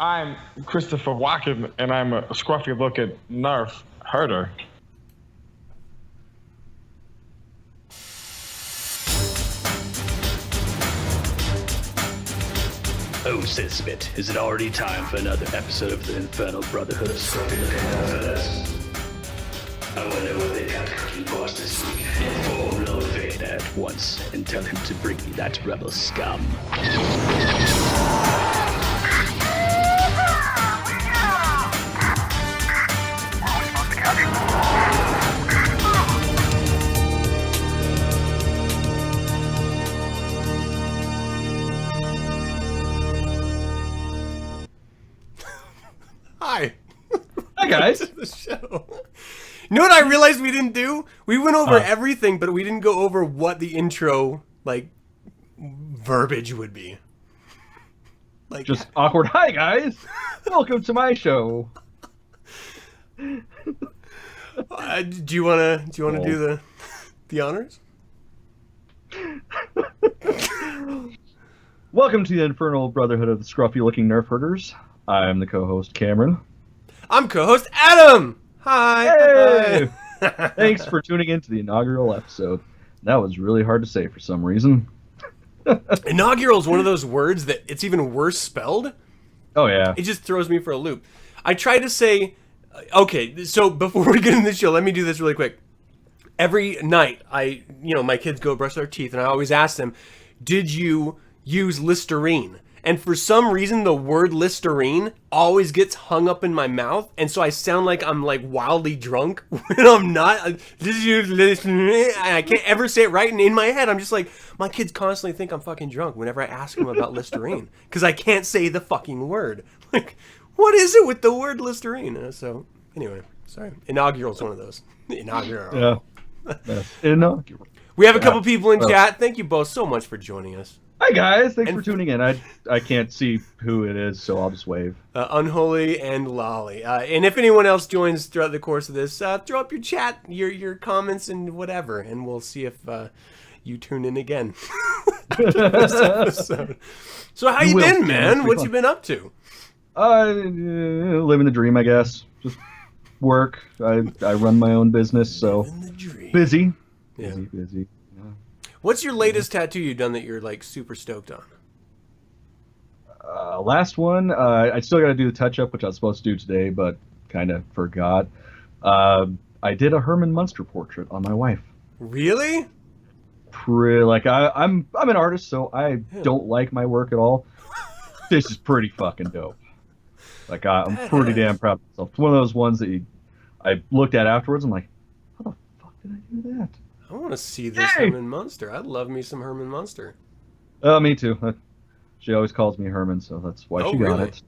I'm Christopher Walken, and I'm a scruffy looking Nerf Herder. Oh, Sisbit, is it already time for another episode of the Infernal Brotherhood of Scruffy Looking Herders? I wonder what they got cooking for us this week. Inform Lord Vader at once and tell him to bring me that rebel scum. Hi. Hi, guys. The show. You know what I realized we didn't do? We went over everything, but we didn't go over what the intro, verbiage would be. Just awkward. Hi, guys. Welcome to my show. Do you wanna do the honors? Welcome to the Infernal Brotherhood of the Scruffy Looking Nerf Herders. I'm the co-host Cameron. I'm co-host Adam. Hi. Hey. Thanks for tuning in to the inaugural episode. That was really hard to say for some reason. Inaugural is one of those words that it's even worse spelled. Oh yeah. It just throws me for a loop. I tried to say, okay, so before we get into the show, let me do this really quick. Every night, my kids go brush their teeth, and I always ask them, did you use Listerine? And for some reason, the word Listerine always gets hung up in my mouth, and so I sound like I'm wildly drunk when I'm not. Did you use Listerine? I can't ever say it right, and in my head, I'm just like, my kids constantly think I'm fucking drunk whenever I ask them about Listerine, because I can't say the fucking word. Like, what is it with the word Listerine? So, anyway, sorry. Inaugural is one of those. Inaugural. Yeah. Inaugural. We have a couple people in chat. Thank you both so much for joining us. Hi guys, thanks for tuning in. I can't see who it is, so I'll just wave. Unholy and Lolly. And if anyone else joins throughout the course of this, throw up your chat, your comments, and whatever, and we'll see if you tune in again. So how you been, man? What you been up to? Living the dream, I guess. Just work. I run my own business, so busy. Yeah. Busy. What's your latest tattoo you've done that you're super stoked on? Last one, I still got to do the touch-up, which I was supposed to do today, but kind of forgot. I did a Herman Munster portrait on my wife. Really? I'm an artist, so I don't like my work at all. This is pretty fucking dope. I'm pretty damn proud of myself. It's one of those ones that I looked at afterwards. I'm like, how the fuck did I do that? I want to see this Herman Munster. I'd love me some Herman Munster. Me too. She always calls me Herman, so that's why she got it.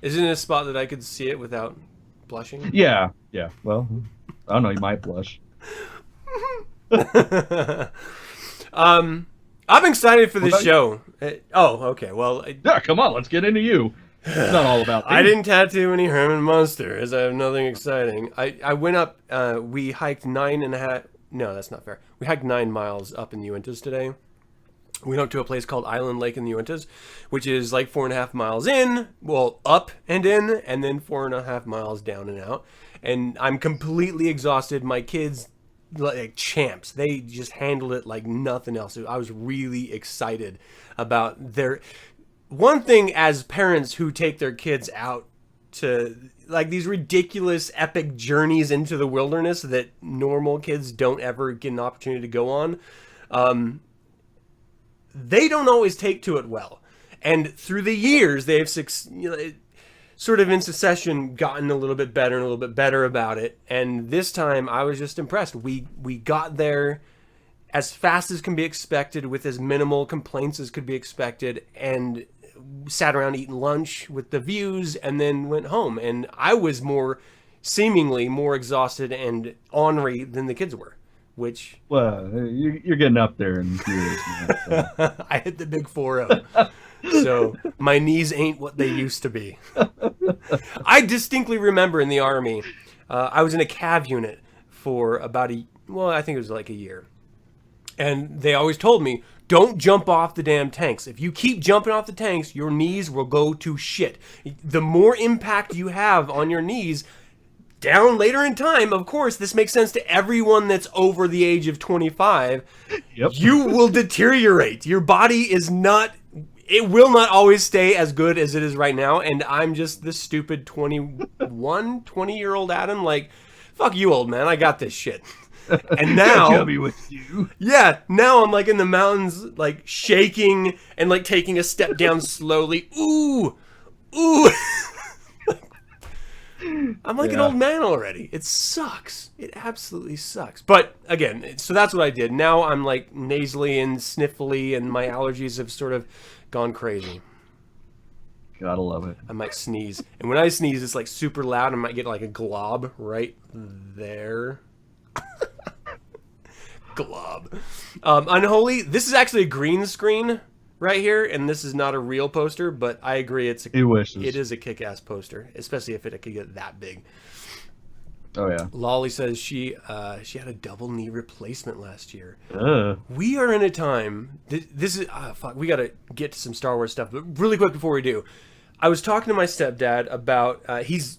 Is it in a spot that I could see it without blushing? Yeah. Well, I don't know. You might blush. I'm excited for this show. Okay. Well, yeah, come on. Let's get into you. It's not all about me. I didn't tattoo any Herman Munster, as I have nothing exciting. I went up. We hiked 9.5. No, that's not fair. We hiked 9 miles up in the Uintas today. We went up to a place called Island Lake in the Uintas, which is 4.5 miles in, up and in, and then 4.5 miles down and out. And I'm completely exhausted. My kids, like champs, they just handled it like nothing else. I was really excited about their... One thing as parents who take their kids out to these ridiculous epic journeys into the wilderness that normal kids don't ever get an opportunity to go on, they don't always take to it well. And through the years, they've sort of in succession gotten a little bit better and a little bit better about it. And this time I was just impressed. We got there as fast as can be expected with as minimal complaints as could be expected, and sat around eating lunch with the views and then went home. And I was seemingly more exhausted and ornery than the kids were, which... Well, you're getting up there in years. I hit the big 4-0. So my knees ain't what they used to be. I distinctly remember in the Army, I was in a cav unit for about I think it was a year. And they always told me, don't jump off the damn tanks. If you keep jumping off the tanks, your knees will go to shit. The more impact you have on your knees down later in time, of course, this makes sense to everyone that's over the age of 25. Yep. You will deteriorate. Your body is not... It will not always stay as good as it is right now. And I'm just this stupid 20-year-old Adam. Like, fuck you, old man. I got this shit. And now, tell me what to do. yeah, now I'm like in the mountains, like shaking and like taking a step down slowly. Ooh, ooh. I'm like an old man already. It sucks. It absolutely sucks. But again, so that's what I did. Now I'm like nasally and sniffly, and my allergies have sort of gone crazy. Gotta love it. I might sneeze, and when I sneeze, it's like super loud. I might get like a glob right there. Glob. Unholy. This is actually a green screen right here, and this is not a real poster, but I agree it is a kick-ass poster, especially if it could get that big. Oh yeah. Lolly says she had a double knee replacement last year. We are in a time. This is fuck. We got to get to some Star Wars stuff, but really quick before we do, I was talking to my stepdad about he's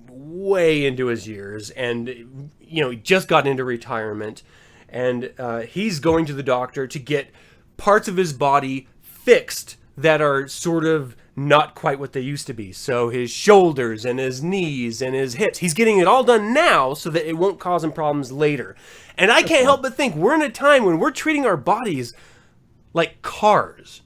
way into his years, and he just got into retirement. And he's going to the doctor to get parts of his body fixed that are sort of not quite what they used to be. So his shoulders and his knees and his hips, he's getting it all done now so that it won't cause him problems later. And I can't help but think we're in a time when we're treating our bodies like cars.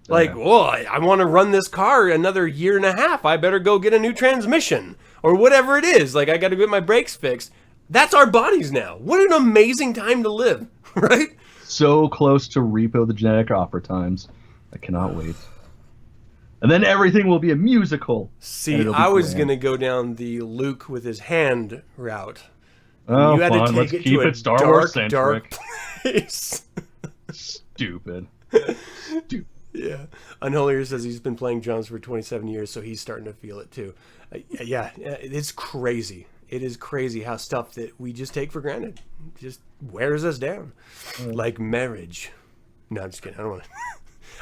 Like, whoa, I want to run this car another year and a half. I better go get a new transmission or whatever it is. Like, I got to get my brakes fixed. That's our bodies now. What an amazing time to live, right? So close to Repo the Genetic Opera times. I cannot wait. And then everything will be a musical. See, I was going to go down the Luke with his hand route. Oh, you had fun. to take Let's it keep to it Star Wars centric. Dark place. Stupid. Stupid. Yeah. Unholy says he's been playing drums for 27 years, so he's starting to feel it too. Yeah, it's crazy. It is crazy how stuff that we just take for granted just wears us down. Like marriage. No, I'm just kidding. I don't want to.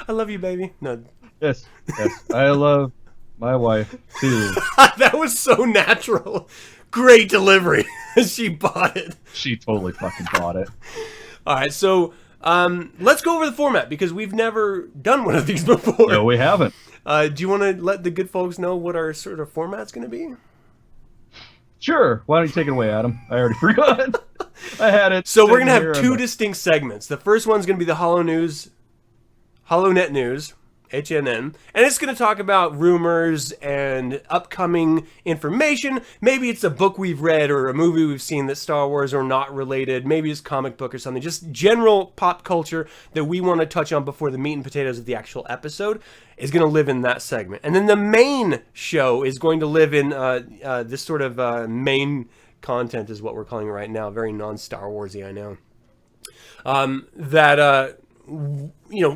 I love you, baby. No. Yes. I love my wife, too. That was so natural. Great delivery. She bought it. She totally fucking bought it. All right, so let's go over the format because we've never done one of these before. No, we haven't. Do you want to let the good folks know what our sort of format's going to be? Sure. Why don't you take it away, Adam? I already forgot. I had it. So we're going to have two distinct segments. The first one's going to be the HoloNet News, HNN, and it's going to talk about rumors and upcoming information. Maybe it's a book we've read or a movie we've seen that Star Wars are not related. Maybe it's a comic book or something. Just general pop culture that we want to touch on before the meat and potatoes of the actual episode is going to live in that segment. And then the main show is going to live in this sort of main content is what we're calling it right now. Very non-Star Wars-y, I know.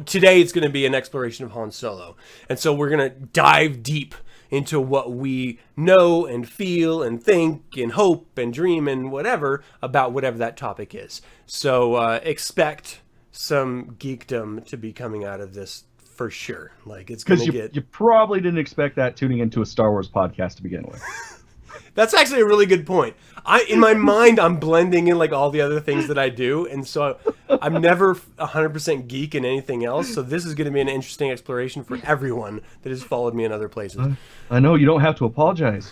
Today it's going to be an exploration of Han Solo. And so we're going to dive deep into what we know and feel and think and hope and dream and whatever about whatever that topic is. So expect some geekdom to be coming out of this for sure. Like it's going to get... You probably didn't expect that tuning into a Star Wars podcast to begin with. That's actually a really good point. In my mind, I'm blending in like all the other things that I do, and so I'm never 100% geek in anything else. So this is going to be an interesting exploration for everyone that has followed me in other places. I know you don't have to apologize.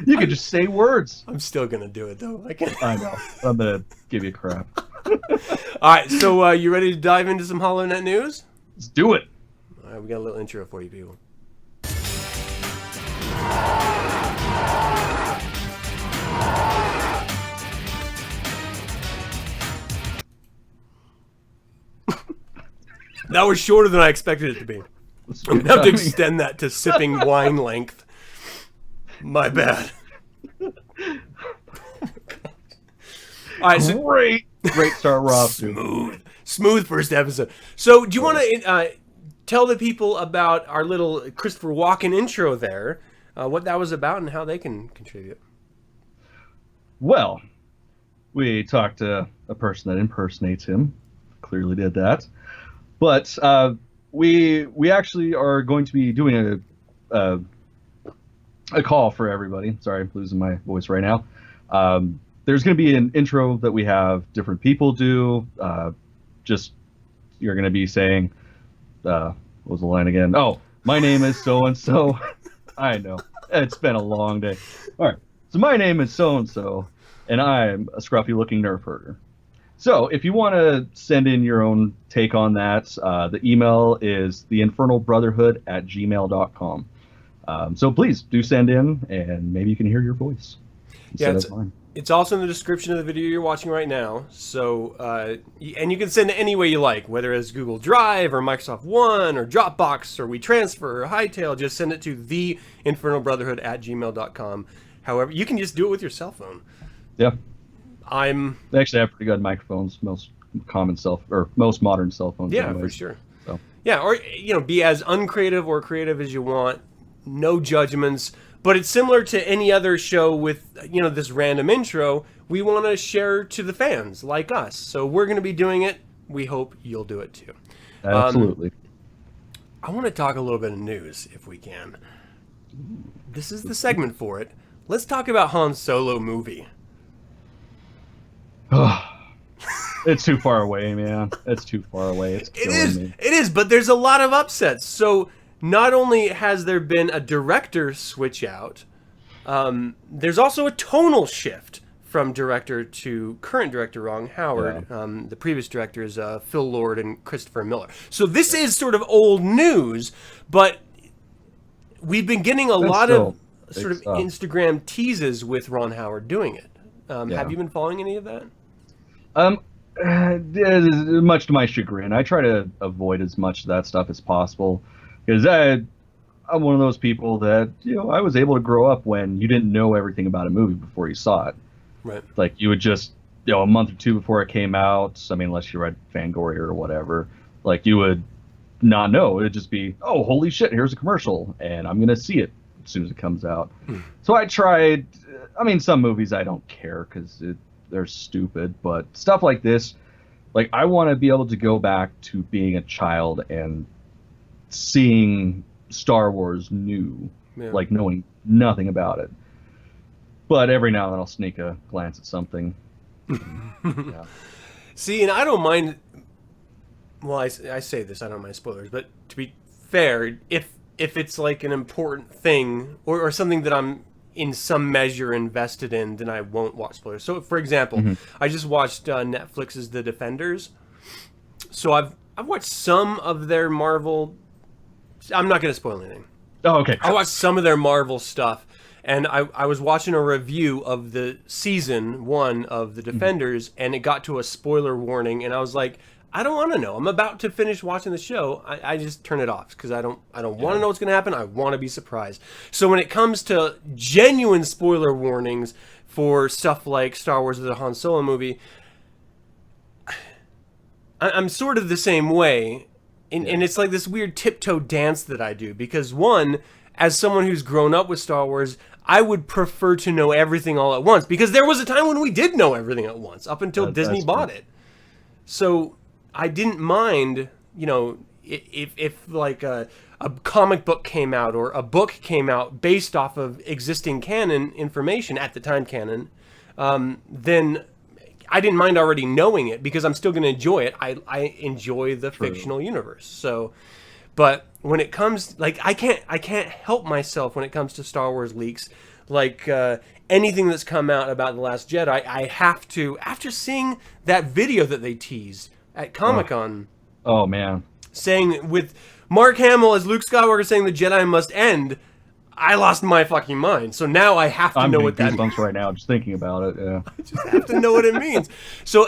You can just say words. I'm still going to do it though. I know. I'm going to give you crap. All right, so you ready to dive into some HoloNet news? Let's do it. All right, we got a little intro for you people. That was shorter than I expected it to be. I'm going to have to extend that to sipping wine length. My bad. All right, so great start, Rob. Smooth first episode. So do you want to tell the people about our little Christopher Walken intro there, what that was about and how they can contribute? Well, we talked to a person that impersonates him clearly did that. But we actually are going to be doing a call for everybody. Sorry, I'm losing my voice right now. There's going to be an intro that we have different people do. Just you're going to be saying, what was the line again? Oh, my name is so and so. I know it's been a long day. All right, so my name is so and so, and I'm a scruffy looking Nerf herder. So if you want to send in your own take on that, the email is theinfernalbrotherhood@gmail.com. So please do send in, and maybe you can hear your voice instead of mine. It's also in the description of the video you're watching right now. So, and you can send it any way you like, whether it's Google Drive or Microsoft One or Dropbox or WeTransfer or Hightail. Just send it to theinfernalbrotherhood@gmail.com. However, you can just do it with your cell phone. Yeah. They actually have pretty good microphones. Most modern cell phones. Yeah, anyways. for sure. So. Yeah, or be as uncreative or creative as you want. No judgments. But it's similar to any other show with, this random intro. We want to share to the fans like us. So we're going to be doing it. We hope you'll do it too. Absolutely. I want to talk a little bit of news if we can. This is the segment for it. Let's talk about Han Solo movie. It's too far away, man. It's too far away. It's killing me. It is, but there's a lot of upsets. So not only has there been a director switch out, there's also a tonal shift from director to current director Ron Howard. Yeah. The previous director is Phil Lord and Christopher Miller. So this is sort of old news, but we've been getting a lot of sort of Instagram teases with Ron Howard doing it. Have you been following any of that? Much to my chagrin. I try to avoid as much of that stuff as possible. Because I'm one of those people that, I was able to grow up when you didn't know everything about a movie before you saw it. Right. Like, you would just, a month or two before it came out, I mean, unless you read Fangoria or whatever, like, you would not know. It would just be, oh, holy shit, here's a commercial, and I'm going to see it as soon as it comes out. So I tried, some movies I don't care because they're stupid, but stuff like this, like, I want to be able to go back to being a child and seeing Star Wars new, like knowing nothing about it. But every now and then I'll sneak a glance at something. Yeah. See, and I don't mind. Well, I say this, I don't mind spoilers, but to be fair, if it's like an important thing or something that I'm in some measure invested in, then I won't watch spoilers. So, for example, I just watched Netflix's The Defenders. So I've watched some of their Marvel. I'm not going to spoil anything. Oh, okay. I watched some of their Marvel stuff, and I was watching a review of the season 1 of The Defenders, and it got to a spoiler warning, and I was like, I don't want to know. I'm about to finish watching the show. I just turn it off because I don't want to know what's going to happen. I want to be surprised. So when it comes to genuine spoiler warnings for stuff like Star Wars or the Han Solo movie, I'm sort of the same way. And it's like this weird tiptoe dance that I do because, one, as someone who's grown up with Star Wars, I would prefer to know everything all at once because there was a time when we did know everything at once up until Disney bought it. So I didn't mind, if like a comic book came out or a book came out based off of existing canon information, at the time canon, then I didn't mind already knowing it because I'm still going to enjoy it. I enjoy the fictional universe. So, but when it comes, like, I can't help myself when it comes to Star Wars leaks. Like anything that's come out about The Last Jedi, I have to, after seeing that video that they teased at Comic-Con. Oh man. Saying with Mark Hamill as Luke Skywalker saying the Jedi must end, I lost my fucking mind. So now I have to know what that means. Right now, just thinking about it. Yeah. I just have to know what it means. So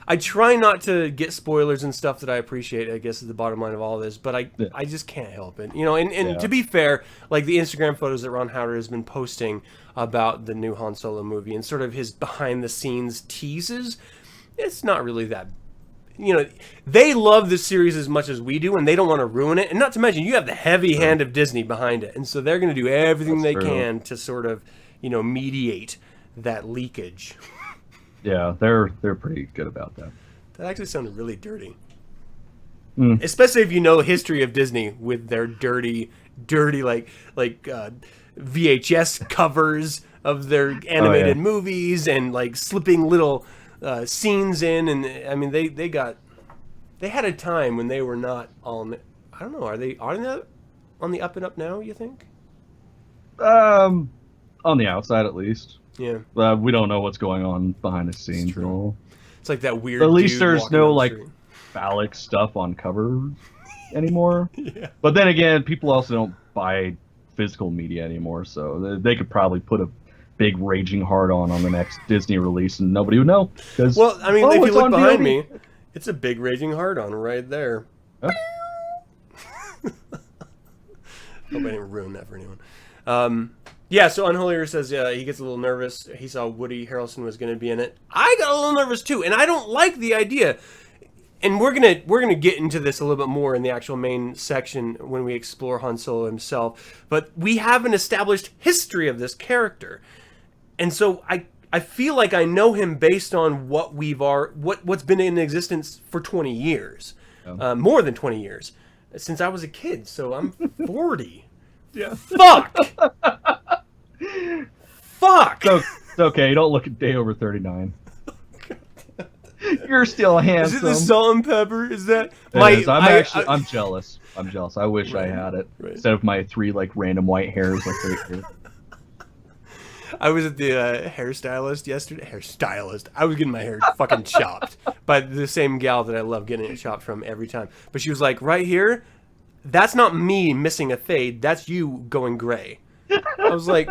I try not to get spoilers and stuff that I appreciate, I guess is the bottom line of all this, but I just can't help it. And to be fair, like the Instagram photos that Ron Howard has been posting about the new Han Solo movie and sort of his behind the scenes teases, it's not really that. They love the series as much as we do, and they don't want to ruin it. And not to mention, you have the heavy hand of Disney behind it, and so they're going to do everything they can to sort of, mediate that leakage. Yeah, they're pretty good about that. That actually sounded really dirty. Mm. Especially if you know the history of Disney with their dirty like VHS covers of their animated movies and like slipping little scenes in. And I mean, they had a time when they were not on. I don't know. Are they on the up and up now? You think? On the outside, at least. Yeah. We don't know what's going on behind the scenes at all. It's like that weird. At least dude there's walking no down the like street. phallic stuff on covers anymore. Yeah. But then again, people also don't buy physical media anymore, so they could probably put a big raging hard on the next Disney release, and nobody would know. Well, I mean, if you it's look on behind VOD. me, it's a big raging hard on right there. Huh? Hope I didn't ruin that for anyone. Yeah, so Unholier says he gets a little nervous. He saw Woody Harrelson was going to be in it. I got a little nervous too, and I don't like the idea. And we're gonna get into this a little bit more in the actual main section when we explore Han Solo himself. But we have an established history of this character, and so I feel like I know him based on what's been in existence for 20 years, more than 20 years, since I was a kid. So I'm 40. Yeah. Fuck. Fuck. So it's okay. You don't look a day over 39. You're still handsome. Is it the salt and pepper? Is that It is. I'm jealous. I'm jealous. I wish I had it Right. instead of my 3 like random white hairs like right here. I was at the hairstylist yesterday. I was getting my hair fucking chopped by the same gal that I love getting it chopped from every time. But she was like, right here, that's not me missing a fade. That's you going gray. I was like,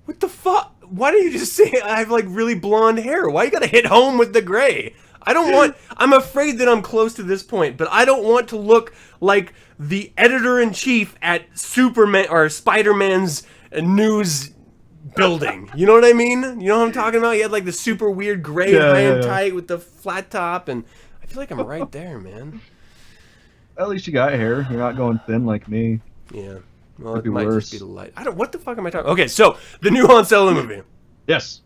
what the fuck? Why don't you just say I have like really blonde hair? Why you gotta hit home with the gray? I'm afraid that I'm close to this point, but I don't want to look like the editor-in-chief at Superman or Spider-Man's news building. You know what I mean? You know what I'm talking about? He had like the super weird gray high and tight with the flat top, and I feel like I'm right there, man. At least you got hair. You're not going thin like me. Yeah. Well, Could it be might worse. just be the light. What the fuck am I talking? Okay, so the new Han Solo movie. Yes.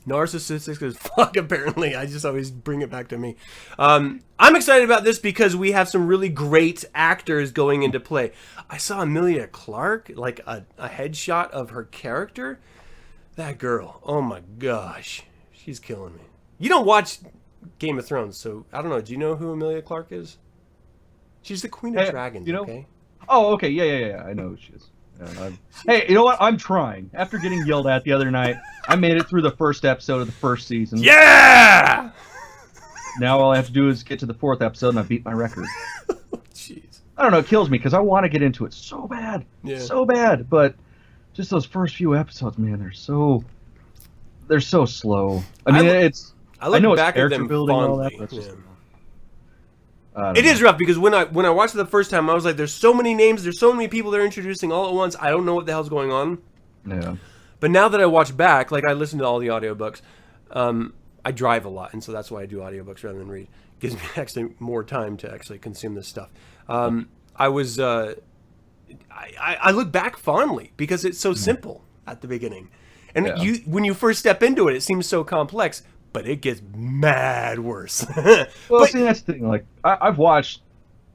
Narcissistic as fuck, apparently. I just always bring it back to me. I'm excited about this because we have some really great actors going into play. I saw Emilia Clarke, like a headshot of her character. That girl, oh my gosh. She's killing me. You don't watch Game of Thrones, so I don't know. Do you know who Emilia Clarke is? She's the Queen of Dragons, you know, okay? Oh, okay. Yeah. I know who she is. Hey, you know what? I'm trying. After getting yelled at the other night, I made it through the first episode of the first season. Yeah! Now all I have to do is get to the 4th episode and I beat my record. Jeez. I don't know. It kills me because I want to get into it so bad. Yeah. So bad. But just those first few episodes, man, they're so slow. I mean, I know look it's back at character them building and all that, fondly. but it's just, Yeah. I don't It know. is rough because when I watched it the first time, I was like, "There's so many names, there's so many people they're introducing all at once. I don't know what the hell's going on." Yeah. But now that I watch back, like I listen to all the audiobooks, I drive a lot, and so that's why I do audiobooks rather than read. It gives me actually more time to actually consume this stuff. I look back fondly because it's so simple at the beginning, and Yeah. when you first step into it, it seems so complex. But it gets mad worse. Well, see, that's the thing. Like, I've watched,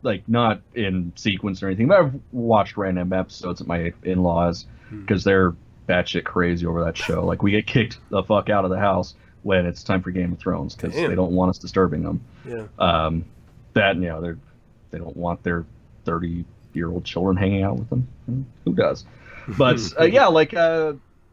like, not in sequence or anything, but I've watched random episodes at my in-laws because they're batshit crazy over that show. Like, we get kicked the fuck out of the house when it's time for Game of Thrones because Damn. they don't want us disturbing them. Yeah. They don't want their 30-year-old children hanging out with them. Who does? But yeah, like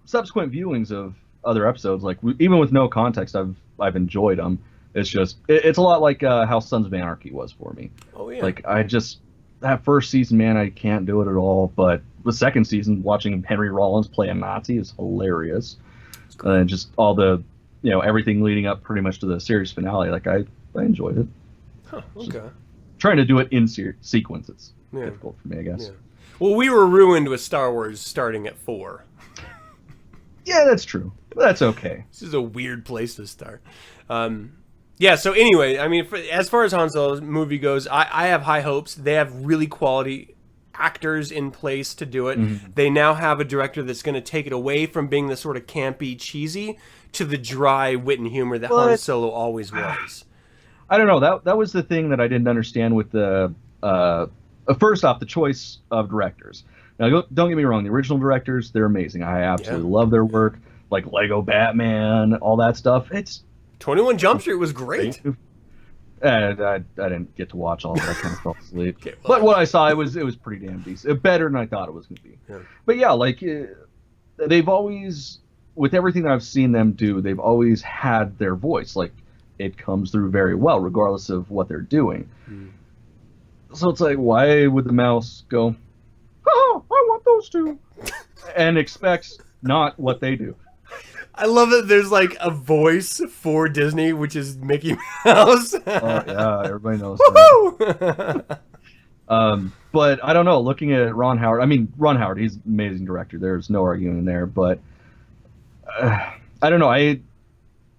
subsequent viewings of other episodes, like even with no context, I've enjoyed them. It's just it's a lot like how Sons of Anarchy was for me. Oh yeah. Like that first season, man, I can't do it at all. But the second season, watching Henry Rollins play a Nazi is hilarious. And just all the everything leading up pretty much to the series finale. Like I enjoyed it. Huh, okay. Trying to do it in sequence, it's Yeah. difficult for me, I guess. Yeah. Well, we were ruined with Star Wars starting at 4. Yeah, that's true. But that's okay. This is a weird place to start. Yeah, so anyway, I mean, as far as Han Solo's movie goes, I have high hopes. They have really quality actors in place to do it. They now have a director that's going to take it away from being the sort of campy, cheesy to the dry wit and humor that Han Solo always was. I don't know. That was the thing that I didn't understand with the first off, the choice of directors. Now, don't get me wrong. The original directors, they're amazing. I absolutely love their work. Like Lego Batman, all that stuff. It's 21 Jump Street was great. I didn't get to watch all of it. I kind of fell asleep. Okay, well, but what I saw, it was pretty damn decent. Better than I thought it was going to be. Yeah. But yeah, like they've always, with everything that I've seen them do, they've always had their voice. Like it comes through very well, regardless of what they're doing. So it's like, why would the mouse go, oh, I want those two, and expects not what they do? I love that there's like a voice for Disney, which is Mickey Mouse. Oh yeah, everybody knows that. But I don't know. Looking at Ron Howard, I mean, Ron Howard, he's an amazing director. There's no arguing there. But I don't know. I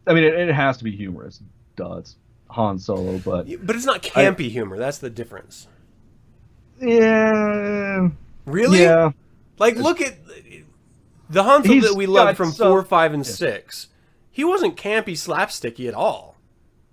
mean, it has to be humorous. Duh, it's Han Solo, but it's not campy humor. That's the difference. Yeah. Really? Yeah. Like, look at the Han Solo that we loved from 4, 5, and 6. He wasn't campy, slapsticky at all.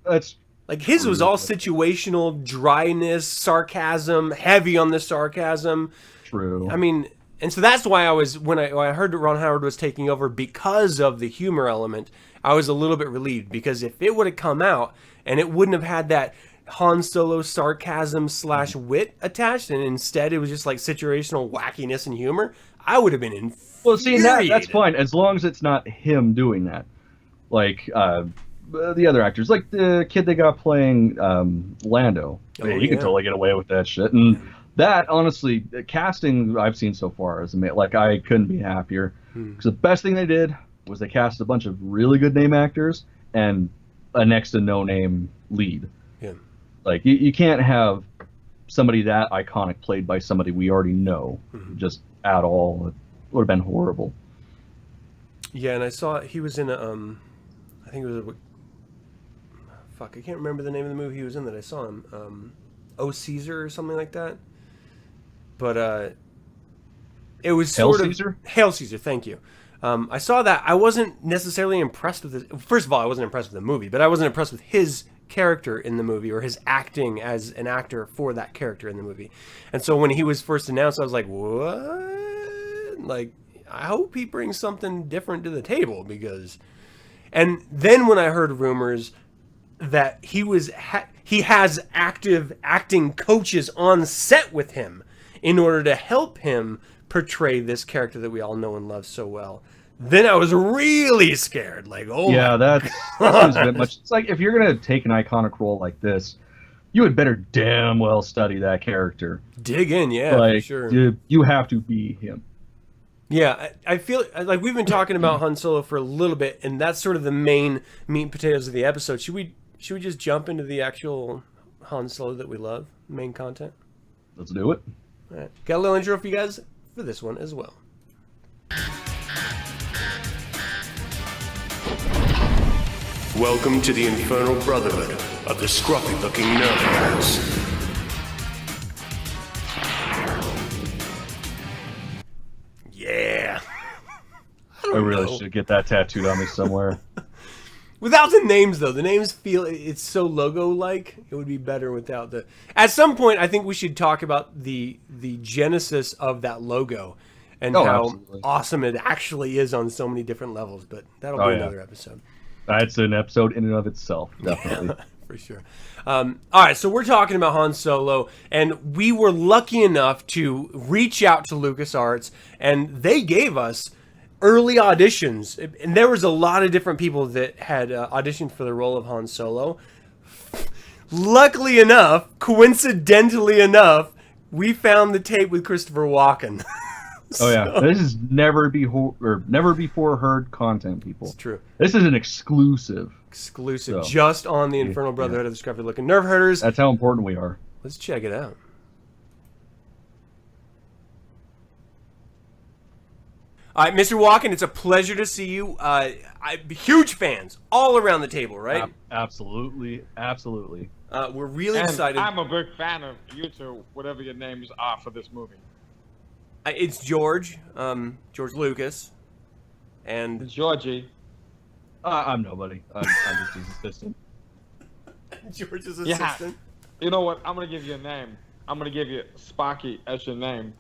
That's like his was all situational, dryness, sarcasm, heavy on the sarcasm. True. I mean, and so that's why I was when I heard that Ron Howard was taking over because of the humor element. I was a little bit relieved because if it would have come out and it wouldn't have had that Han Solo sarcasm / wit attached, and instead it was just like situational wackiness and humor, I would have been infuriated. Well, see, that's fine as long as it's not him doing that. Like the other actors, like the kid they got playing Lando. He can totally get away with that shit. And that, honestly, the casting I've seen so far is amazing. Like, I couldn't be happier. Because the best thing they did was they cast a bunch of really good name actors and a next to no name lead. Yeah. Like, you can't have somebody that iconic played by somebody we already know just at all. It would have been horrible. Yeah, and I saw he was in a, I think it was a, fuck, I can't remember the name of the movie he was in that I saw him. Oh Caesar or something like that. But it was Hail sort of Caesar? Hail Caesar. Thank you. I saw that. I wasn't necessarily impressed with it. First of all, I wasn't impressed with the movie, but I wasn't impressed with his character in the movie or his acting as an actor for that character in the movie. And so when he was first announced, I was like, what? Like, I hope he brings something different to the table because... And then when I heard rumors that he has active acting coaches on set with him in order to help him portray this character that we all know and love so well, then I was really scared. Like, oh yeah, that seems a bit much. It's like if you're gonna take an iconic role like this, you had better damn well study that character. Dig in, yeah, like, for sure. You have to be him. Yeah, I feel like we've been talking about Han Solo for a little bit, and that's sort of the main meat and potatoes of the episode. Should we just jump into the actual Han Solo that we love, main content? Let's do it. All right, got a little intro for you guys for this one as well. Welcome to the Infernal Brotherhood of the Scruffy Looking Nerf Herders. Yeah. I really should get that tattooed on me somewhere. Without the names, though. The names feel... It's so logo-like. It would be better without the... At some point, I think we should talk about the genesis of that logo and how absolutely awesome it actually is on so many different levels. But that'll be another episode. That's an episode in and of itself, definitely. Yeah, for sure. All right, so we're talking about Han Solo, and we were lucky enough to reach out to LucasArts, and they gave us early auditions. And there was a lot of different people that had auditioned for the role of Han Solo. Luckily enough, coincidentally enough, we found the tape with Christopher Walken. Oh yeah, this is never before heard content, people. It's true. This is an exclusive. Exclusive, just on the Infernal Brotherhood of the Scruffy Looking Nerf Herders. That's how important we are. Let's check it out. All right, Mr. Walken, it's a pleasure to see you. Huge fans all around the table, right? Absolutely, absolutely. We're really excited. I'm a big fan of you two, whatever your names are for this movie. It's George, George Lucas, and Georgie. I'm nobody. I'm just his assistant. George's Yeah. assistant. You know what? I'm gonna give you a name. I'm gonna give you Sparky as your name.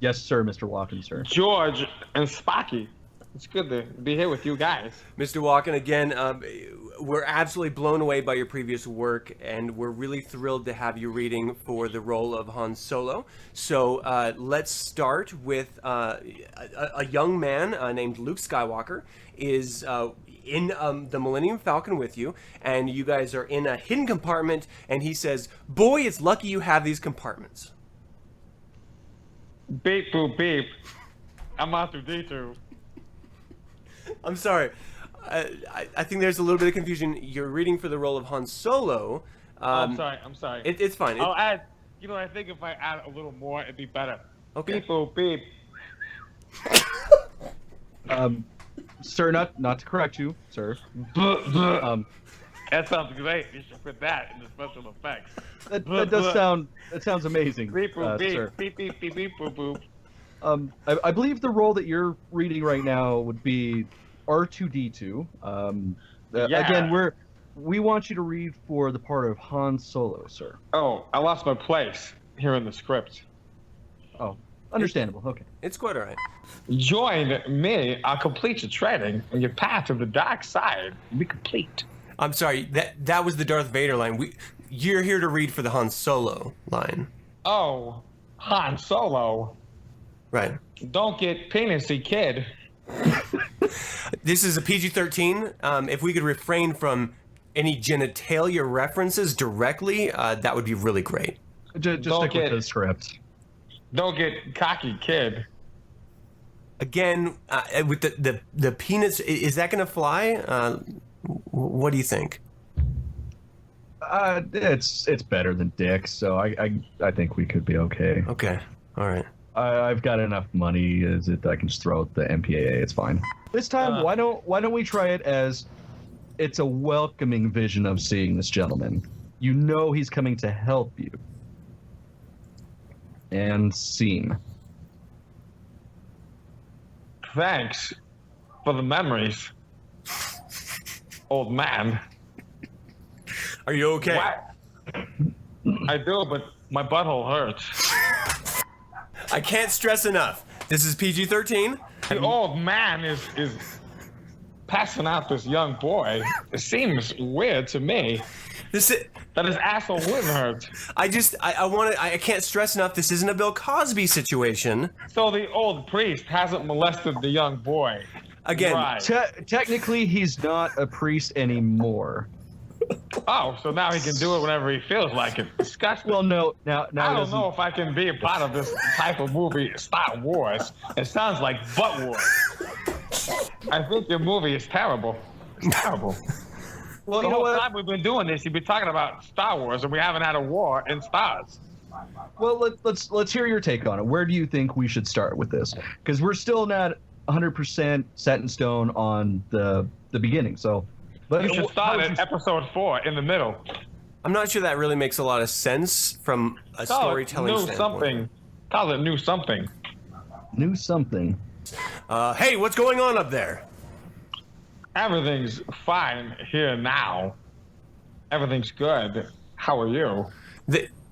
Yes, sir, Mr. Walken, sir. George and Sparky. It's good to be here with you guys. Mr. Walken, again, we're absolutely blown away by your previous work, and we're really thrilled to have you reading for the role of Han Solo. So let's start with a young man named Luke Skywalker is in the Millennium Falcon with you, and you guys are in a hidden compartment, and he says, "Boy, it's lucky you have these compartments." Beep boop beep. I'm out through D2. I'm sorry. I think there's a little bit of confusion. You're reading for the role of Han Solo. I'm sorry. It's fine. I'll add. You know, I think if I add a little more, it'd be better. Okay. Beep boop beep. Sir, not to correct you, sir. That sounds great. You should put that in the special effects. That sounds amazing, Beep boop beep. sir. Beep beep beep beep boop boop. I believe the role that you're reading right now would be R2D2. Yeah. Again, we want you to read for the part of Han Solo, sir. Oh, I lost my place here in the script. Oh, understandable. Okay. It's quite all right. Join me. I'll complete your training, and your path to the dark side will be complete. I'm sorry. That was the Darth Vader line. You're here to read for the Han Solo line. Oh, Han Solo. Right. Don't get penisy, kid. This is a PG-13. If we could refrain from any genitalia references directly, that would be really great. Just stick with the script. Don't get cocky, kid. Again, with the penis, is that going to fly? What do you think? It's better than dick, so I think we could be okay. Okay. All right. I've got enough money I can just throw out the MPAA. It's fine. This time, why don't we try it as it's a welcoming vision of seeing this gentleman. You know he's coming to help you. And scene. Thanks for the memories, old man. Are you okay? What? I do, but my butthole hurts. I can't stress enough. This is PG-13. The old man is passing out this young boy. It seems weird to me that his asshole wouldn't hurt. I can't stress enough. This isn't a Bill Cosby situation. So the old priest hasn't molested the young boy. Again, Right. Technically, he's not a priest anymore. Oh, so now he can do it whenever he feels like it. Disgusting. Well, no. Now I don't know if I can be a part of this type of movie, Star Wars. It sounds like butt wars. I think your movie is terrible. It's terrible. Well, The you know whole what? time we've been doing this, you've been talking about Star Wars, and we haven't had a war in stars. Well, let's hear your take on it. Where do you think we should start with this? Because we're still not 100% set in stone on the beginning. So, You should start at episode 4 in the middle. I'm not sure that really makes a lot of sense from a storytelling New standpoint. something. Call it new something. Knew something. Hey, what's going on up there? Everything's fine here now. Everything's good. How are you?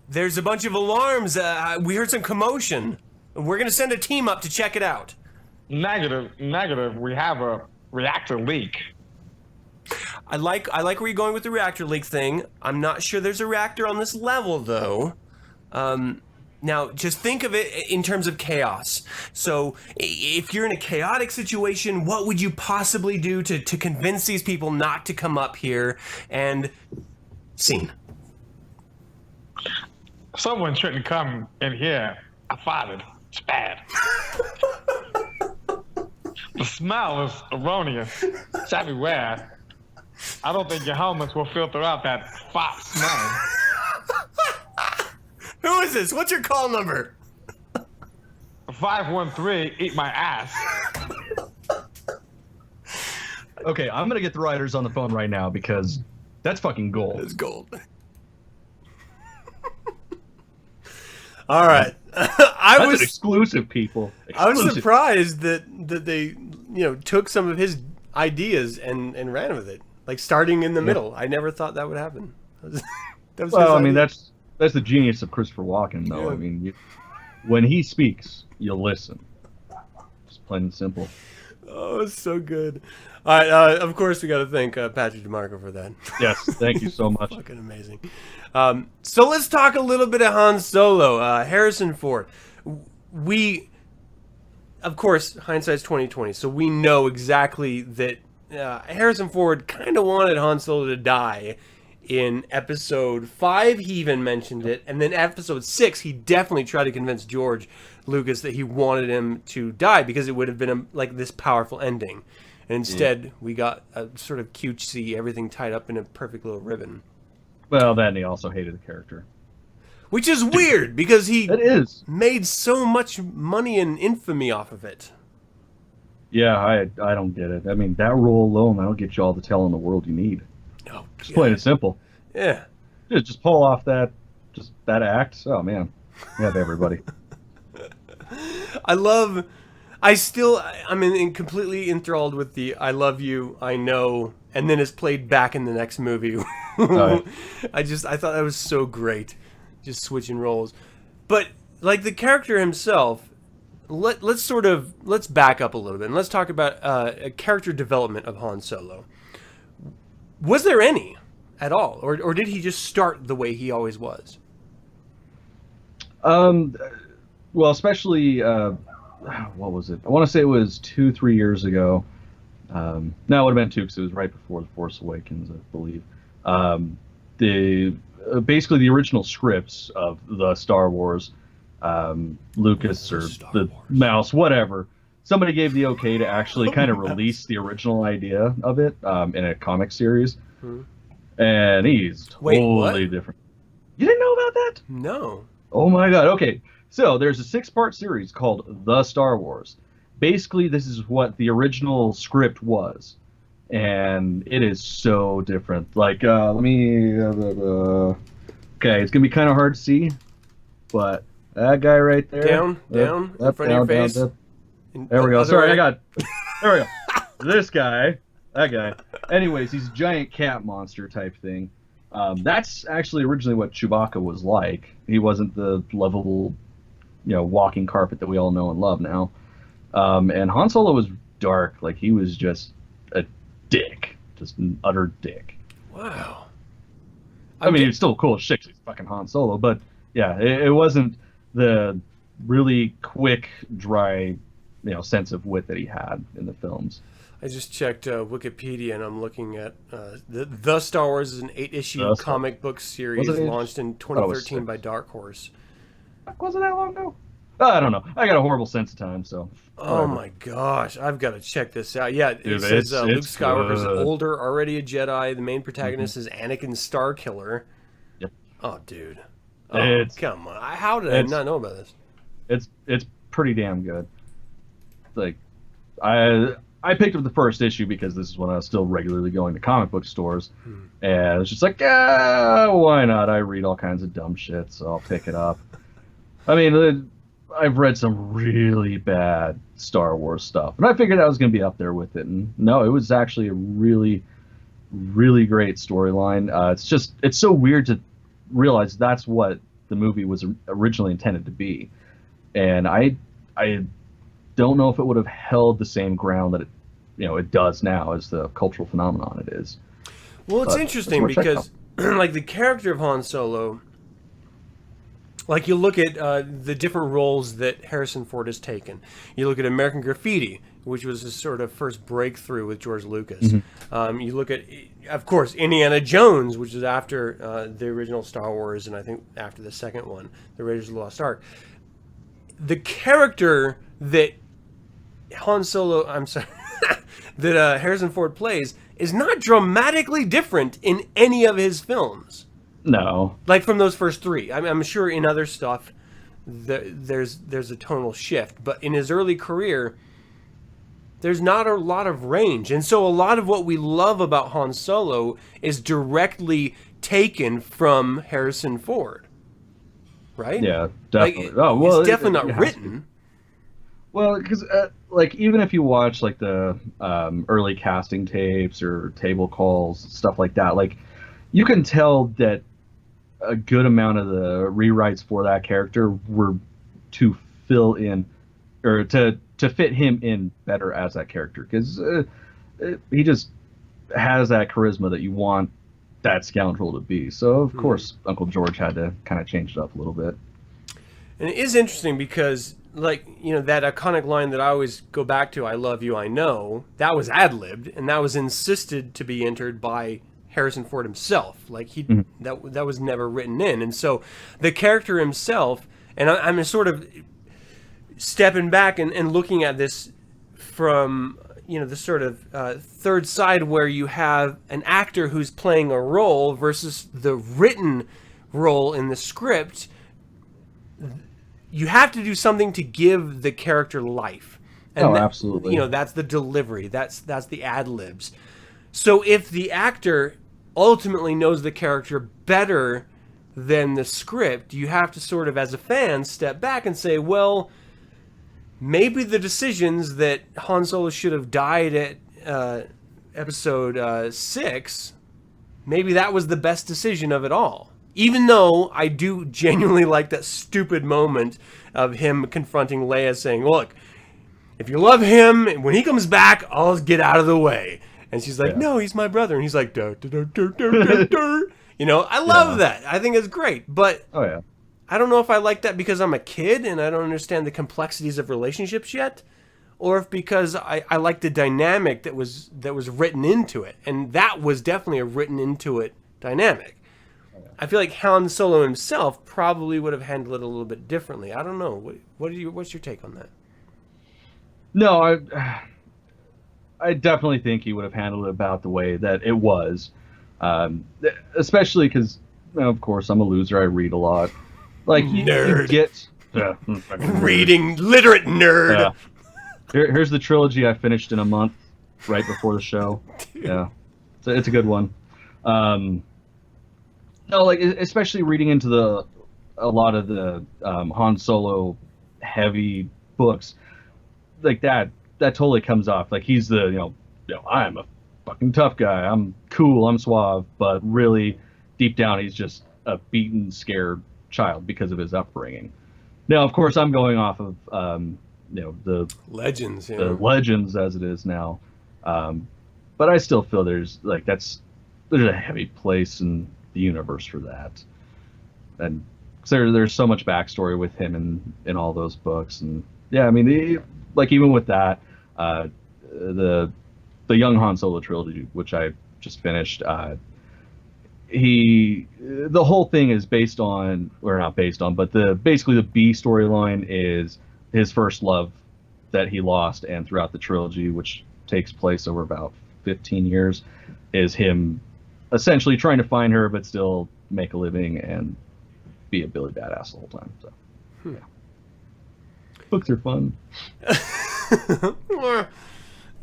There's a bunch of alarms. We heard some commotion. We're going to send a team up to check it out. Negative. We have a reactor leak. I like where you're going with the reactor leak thing. I'm not sure there's a reactor on this level, though. Now, just think of it in terms of chaos. So, if you're in a chaotic situation, what would you possibly do to convince these people not to come up here? And scene. Someone shouldn't come in here. I farted. It's bad. The smell is erroneous. It's everywhere. I don't think your helmets will filter out that fart smell. Who is this? What's your call number? 513, eat my ass. Okay, I'm gonna get the writers on the phone right now because that's fucking gold. It's gold. All right. I was exclusive, people. I was Exclusive. surprised that they took some of his ideas and ran with it, like starting in the middle. I never thought that would happen. That was Well, his I mean, idea. that's the genius of Christopher Walken, though. Yeah. I mean, when he speaks, you listen. Just plain and simple. Oh, it's so good. All right, of course we got to thank Patrick DeMarco for that. Yes, thank you so much. Fucking amazing. So let's talk a little bit of Han Solo. Harrison Ford. We, of course, hindsight's 2020, so we know exactly that Harrison Ford kind of wanted Han Solo to die. In episode 5, he even mentioned it, and then episode 6, he definitely tried to convince George Lucas that he wanted him to die because it would have been like this powerful ending. And instead, we got a sort of cutesy, everything tied up in a perfect little ribbon. Well, then he also hated the character. Which is weird because he It is. made so much money and infamy off of it. Yeah, I don't get it. I mean, that role alone, that'll get you all the talent in the world you need. Oh, Just plain and simple. yeah. Just pull off that act. Oh man, you have everybody. I'm completely enthralled with the "I love you, I know," and then it's played back in the next movie. Right. I thought that was so great, just switching roles. But like the character himself, let's back up a little bit and let's talk about a character development of Han Solo. Was there any at all, or did he just start the way he always was? Well, especially what was it? I want to say it was 2-3 year ago. No, it would have been 2 because it was right before The Force Awakens, I believe. Basically the original scripts of the Star Wars, Lucas or the Mouse, whatever. Somebody gave the okay to actually kind of release the original idea of it in a comic series, and he's totally different. You didn't know about that? No. Oh my god. Okay, so there's a 6-part series called The Star Wars. Basically, this is what the original script was, and it is so different. Like, let me. Okay, it's gonna be kind of hard to see, but that guy right there. Down, in front of your face. There we go. Sorry, there we go. This guy, that guy. Anyways, he's a giant cat monster type thing. That's actually originally what Chewbacca was like. He wasn't the lovable, walking carpet that we all know and love now. And Han Solo was dark. Like, he was just a dick. Just an utter dick. Wow. I mean, he's still cool as shit 'cause he's fucking Han Solo. But, yeah, it wasn't the really quick, dry, sense of wit that he had in the films. I just checked Wikipedia, and I'm looking at the Star Wars is an 8-issue comic book series launched in 2013 by Dark Horse. Was it that long ago? I don't know. I got a horrible sense of time, so. Oh my gosh, I've got to check this out. Yeah, it says Luke Skywalker's older, already a Jedi. The main protagonist is Anakin Starkiller. Yep. Oh, dude. Oh, come on. How did I not know about this? It's pretty damn good. Like, I picked up the first issue because this is when I was still regularly going to comic book stores, and it's just like, why not? I read all kinds of dumb shit, so I'll pick it up. I mean, I've read some really bad Star Wars stuff, and I figured I was going to be up there with it. And no, it was actually a really, really great storyline. It's so weird to realize that's what the movie was originally intended to be, and I don't know if it would have held the same ground that it does now as the cultural phenomenon it is. Well, it's interesting because like the character of Han Solo, like you look at the different roles that Harrison Ford has taken. You look at American Graffiti, which was his sort of first breakthrough with George Lucas. You look at, of course, Indiana Jones, which is after the original Star Wars, and I think after the second one, The Raiders of the Lost Ark. The character that that Harrison Ford plays is not dramatically different in any of his films. No. Like from those first 3. I'm sure in other stuff there's a tonal shift, but in his early career there's not a lot of range. And so a lot of what we love about Han Solo is directly taken from Harrison Ford. right? Yeah, definitely. Like, it's definitely not written. Well, because like even if you watch like the early casting tapes or table calls, stuff like that, like you can tell that a good amount of the rewrites for that character were to fill in or to fit him in better as that character, because he just has that charisma that you want that scoundrel to be. So of course Uncle George had to kind of change it up a little bit. And it is interesting because, like, you know, that iconic line that I always go back to, "I love you, I know," that was ad-libbed, and that was insisted to be entered by Harrison Ford himself. Like, that was never written in. And so the character himself, and I'm sort of stepping back and looking at this from, you know, the sort of third side, where you have an actor who's playing a role versus the written role in the script. You have to do something to give the character life. And absolutely. You know, that's the delivery. That's the ad-libs. So if the actor ultimately knows the character better than the script, you have to sort of, as a fan, step back and say, well, maybe the decisions that Han Solo should have died at episode 6, maybe that was the best decision of it all. Even though I do genuinely like that stupid moment of him confronting Leia saying, look, if you love him, when he comes back, I'll get out of the way. And she's like, no, he's my brother. And he's like, dur, dur, dur, dur, dur, dur. You know, I love that. I think it's great. But I don't know if I like that because I'm a kid and I don't understand the complexities of relationships yet, or if because I like the dynamic that was written into it. And that was definitely a written into it dynamic. I feel like Han Solo himself probably would have handled it a little bit differently. I don't know. What's your take on that? No, I definitely think he would have handled it about the way that it was, especially because, you know, of course, I'm a loser. I read a lot. Like nerd. You get reading literate nerd. Yeah. Here's the trilogy I finished in a month, right before the show. Yeah, so it's a good one. No, like especially reading into a lot of the Han Solo heavy books, like that totally comes off like he's the you know I'm a fucking tough guy, I'm cool, I'm suave, but really deep down he's just a beaten, scared child because of his upbringing. Now, of course, I'm going off of the legends, the legends as it is now, but I still feel there's a heavy place in the universe for that, and there's so much backstory with him in all those books. And yeah, I mean, even with that, the young Han Solo trilogy, which I just finished, the whole thing is based on, or not based on, but basically the B storyline is his first love that he lost, and throughout the trilogy, which takes place over about 15 years, is him essentially trying to find her, but still make a living and be a Billy badass the whole time. So, yeah. Books are fun. I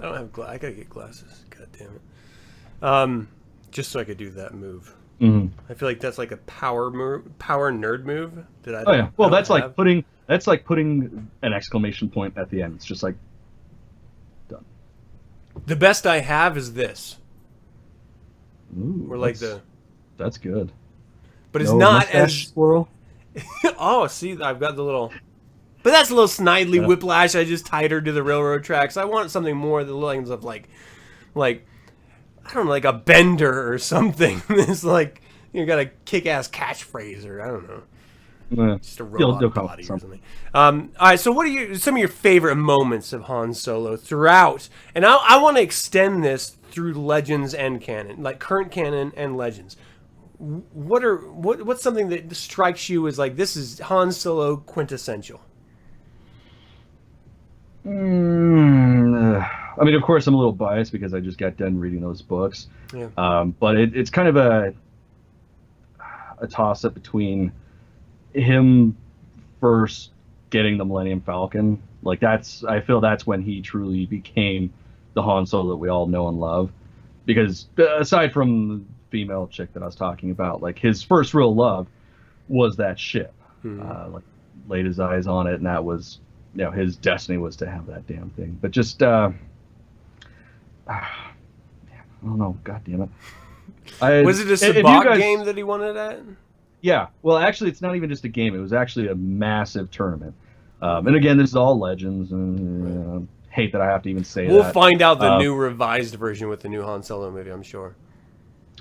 don't have I gotta get glasses. God damn it. Just so I could do that move. Mm-hmm. I feel like that's like a power nerd move. Well, that's like putting an exclamation point at the end. It's just like done. The best I have is this. Ooh, or like that's good. But it's not as squirrel. Oh, see, I've got the little. But that's a little snidely whiplash. I just tied her to the railroad tracks. I want something more the lines of like I don't know, like a bender or something. It's like you got a kick-ass catchphrase, or I don't know, just a robot body or something. All right, so what are some of your favorite moments of Han Solo throughout? And I want to extend this through Legends and canon, like current canon and Legends. What's something that strikes you as like this is Han Solo quintessential? I mean, of course, I'm a little biased because I just got done reading those books. Yeah. But it's kind of a toss-up between him first getting the Millennium Falcon. Like I feel that's when he truly became the Han Solo that we all know and love. Because aside from the female chick that I was talking about, like his first real love was that ship. like laid his eyes on it, and that was, his destiny was to have that damn thing. But just, I don't know. God damn it. Was it a Sabacc game that he wanted at? Yeah. Well, actually, it's not even just a game. It was actually a massive tournament. And again, this is all legends, and hate that I have to even say that. We'll find out the new revised version with the new Han Solo movie, I'm sure.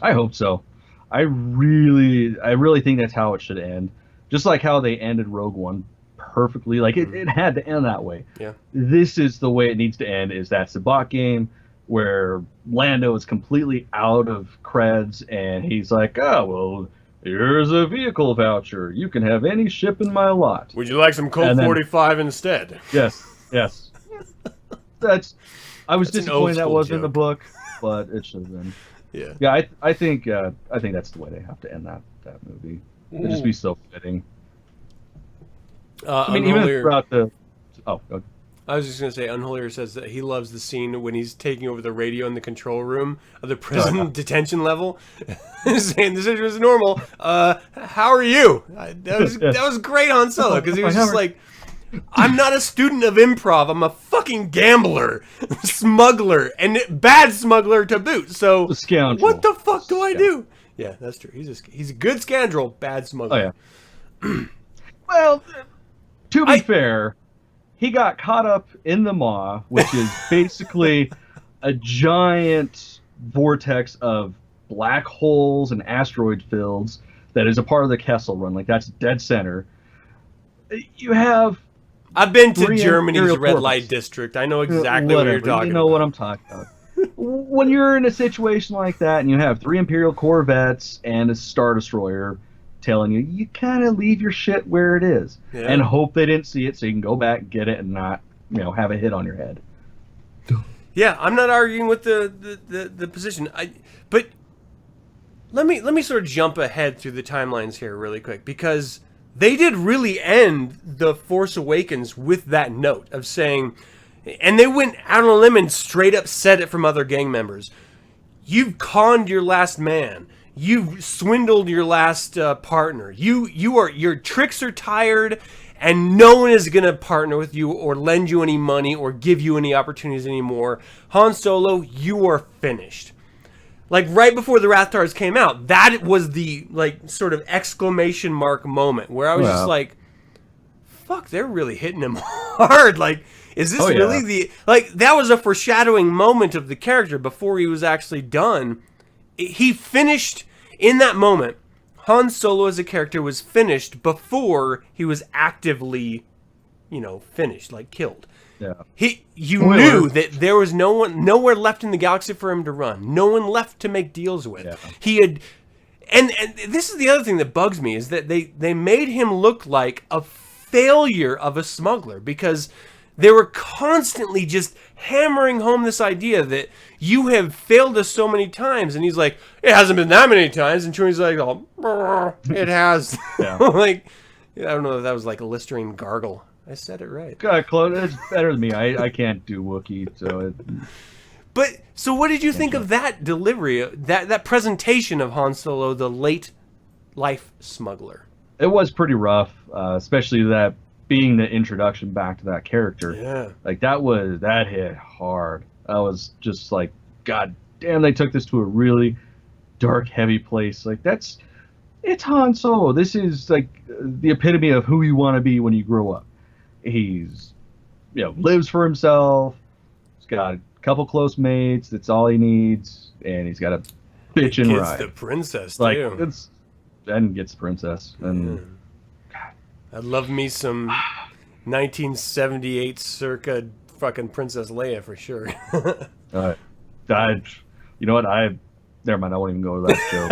I hope so. I really think that's how it should end. Just like how they ended Rogue One perfectly. Like, it had to end that way. Yeah. This is the way it needs to end, is that Sabacc game where Lando is completely out of creds, and he's like, oh, well, here's a vehicle voucher. You can have any ship in my lot. Would you like some Colt 45 instead? Yes. I was disappointed that wasn't in the book, but it should have been. Yeah. Yeah, I think that's the way they have to end that movie. It'd just be so fitting. I mean, even throughout the... Oh, okay. I was just going to say, Unholier says that he loves the scene when he's taking over the radio in the control room of the prison detention level, saying the situation is normal. How are you? That was great, Han Solo, because he was just like, I'm not a student of improv. I'm a fucking gambler, smuggler, and bad smuggler to boot. So what the fuck do I do? Yeah, that's true. He's a good scoundrel, bad smuggler. Oh, yeah. Well, to be fair, he got caught up in the Maw, which is basically a giant vortex of black holes and asteroid fields that is a part of the Kessel Run. Like, that's dead center. You have... I've been to Germany's red light district. I know exactly what you're talking about. You know what I'm talking about. When you're in a situation like that and you have 3 Imperial Corvettes and a Star Destroyer telling you kind of leave your shit where it is and hope they didn't see it so you can go back, get it, and not, have a hit on your head. Yeah, I'm not arguing with the position. But let me sort of jump ahead through the timelines here really quick, because they did really end The Force Awakens with that note of saying, and they went out on a limb and straight up said it from other gang members, you've conned your last man. You've swindled your last partner. Your tricks are tired, and no one is going to partner with you or lend you any money or give you any opportunities anymore. Han Solo, you are finished. Like, right before the Rathtars came out, that was the, like, sort of exclamation mark moment where I was just like, fuck, they're really hitting him hard. Like, is this really the... Like, that was a foreshadowing moment of the character before he was actually done. He finished... In that moment, Han Solo as a character was finished before he was actively, finished, like, killed. Yeah. You knew that there was nowhere left in the galaxy for him to run. No one left to make deals with. Yeah. He had... And this is the other thing that bugs me, is that they made him look like a failure of a smuggler, because they were constantly just hammering home this idea that you have failed us so many times. And he's like, it hasn't been that many times. And Chewie's like, oh, it has. Yeah. Like, I don't know if that was like a Listerine gargle. I said it right. God, Claude, it's better than me. I can't do Wookiee, so... But, so what did you think of that delivery, that presentation of Han Solo, the late life smuggler? It was pretty rough, especially that being the introduction back to that character. Yeah. Like, that hit hard. I was just like, God damn, they took this to a really dark, heavy place. Like, it's Han Solo. This is, like, the epitome of who you want to be when you grow up. He's, lives for himself. He's got a couple close mates. That's all he needs. And he's got a bitch and ride. Gets the princess, like, too. And gets the princess. And... God. I'd love me some 1978 circa fucking Princess Leia for sure. You know what? Never mind. I won't even go to that show.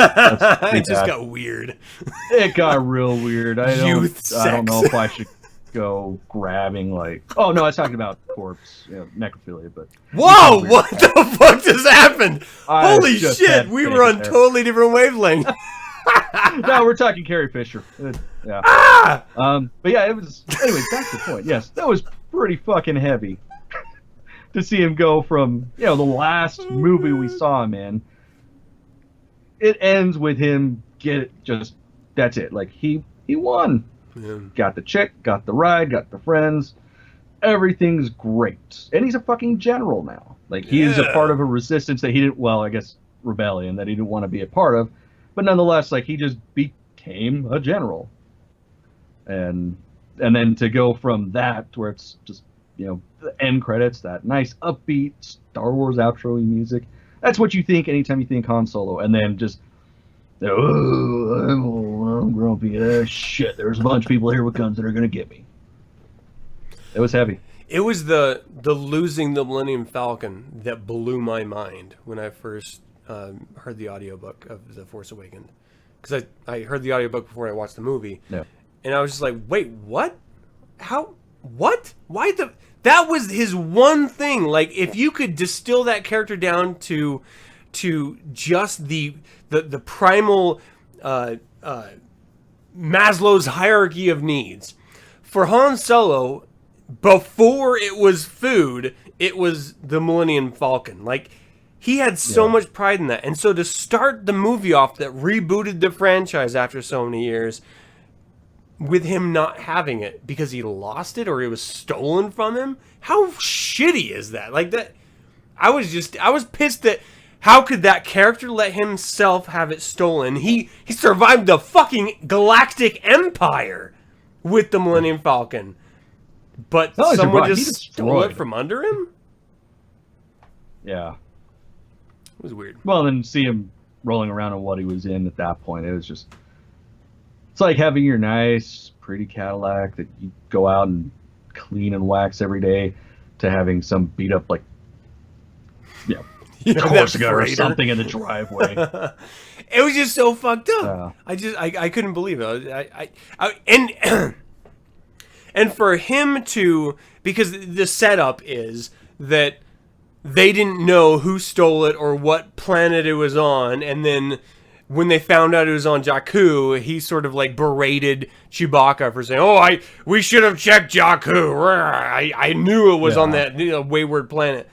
It just got weird. It got real weird. I don't know if I should go grabbing, like... Oh, no, I was talking about corpse, necrophilia, but... Whoa! What the fuck just happened? Holy shit! We were on totally different wavelengths. No, we're talking Carrie Fisher. Yeah. Ah! But yeah, it was... Anyway, back to the point. Yes, that was pretty fucking heavy. To see him go from, the last movie we saw him in. It ends with him that's it. Like, he won. Yeah. Got the chick, got the ride, got the friends. Everything's great. And he's a fucking general now. Like, he's a part of a resistance that he didn't, well, I guess rebellion that he didn't want to be a part of. But nonetheless, like, he just became a general. And then to go from that to where it's just, you know, the end credits, that nice upbeat Star Wars outro music. That's what you think anytime you think Han Solo. And then just, oh, I'm grumpy. Shit, there's a bunch of people here with guns that are going to get me. It was heavy. It was the losing the Millennium Falcon that blew my mind when I first heard the audiobook of The Force Awakens. Because I heard the audiobook before I watched the movie. Yeah. And I was just like, wait, what? How? What? Why the... That was his one thing. Like, if you could distill that character down to just the primal Maslow's hierarchy of needs. For Han Solo, before it was food, it was the Millennium Falcon. Like, he had so much pride in that. And so to start the movie off that rebooted the franchise after so many years with him not having it because he lost it or it was stolen from him, how shitty is that? Like, that, I was pissed that how could that character let himself have it stolen? He survived the fucking galactic empire with the Millennium Falcon. But someone just stole it from under him? Yeah. It was weird. Well, then see him rolling around in what he was in at that point. It was just... It's like having your nice, pretty Cadillac that you go out and clean and wax every day to having some beat up, like, Corsica or something in the driveway. It was just so fucked up. I couldn't believe it. And for him to, because the setup is that they didn't know who stole it or what planet it was on, and then when they found out it was on Jakku, he sort of like berated Chewbacca for saying, we should have checked Jakku. I knew it was on that wayward planet.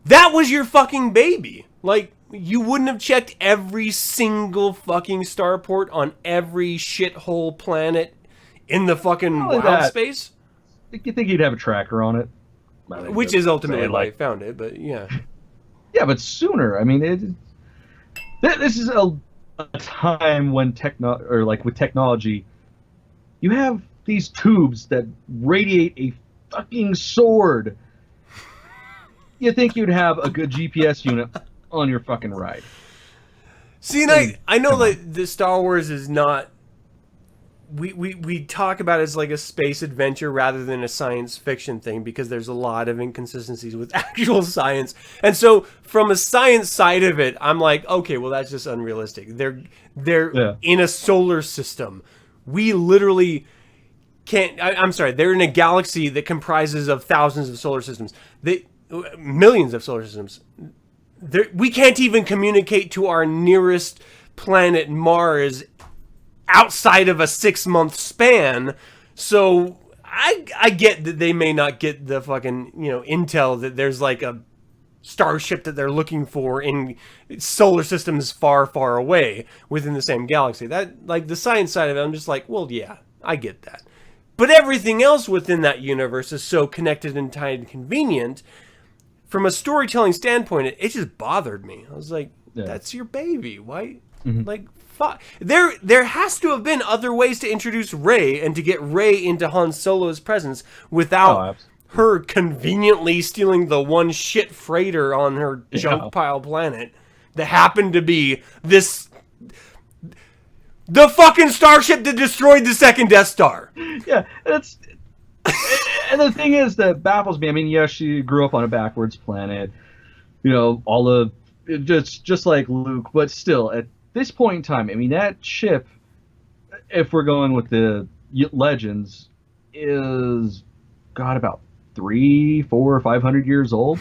That was your fucking baby. Like, you wouldn't have checked every single fucking starport on every shithole planet in the fucking wild space? You think he'd have a tracker on it? Which is ultimately why he found it, but yeah. Yeah, but sooner. I mean, this is a time when with technology, you have these tubes that radiate a fucking sword. You think you'd have a good GPS unit on your fucking ride? See, and I know that the Star Wars is not. We talk about it as like a space adventure rather than a science fiction thing because there's a lot of inconsistencies with actual science. And so from a science side of it, I'm like, okay, well, that's just unrealistic. They're in a solar system. We literally can't... I'm sorry, they're in a galaxy that comprises of thousands of solar systems. Millions of solar systems. We can't even communicate to our nearest planet, Mars, outside of a 6-month span. So I get that they may not get the fucking intel that there's like a starship that they're looking for in solar systems far away within the same galaxy. That, like, the science side of it, I'm just like, well, yeah, I get that. But everything else within that universe is so connected and tied and convenient. From a storytelling standpoint, it just bothered me. I was like, that's your baby. Why? Mm-hmm. Like, fuck. There has to have been other ways to introduce Rey and to get Rey into Han Solo's presence without her conveniently stealing the one shit freighter on her junk pile planet that happened to be the fucking starship that destroyed the second Death Star. Yeah, and the thing is that baffles me. I mean, yes, she grew up on a backwards planet, all of just like Luke, but still, at this point in time, I mean, that ship, if we're going with the legends, is about 300, 400, 500 years old.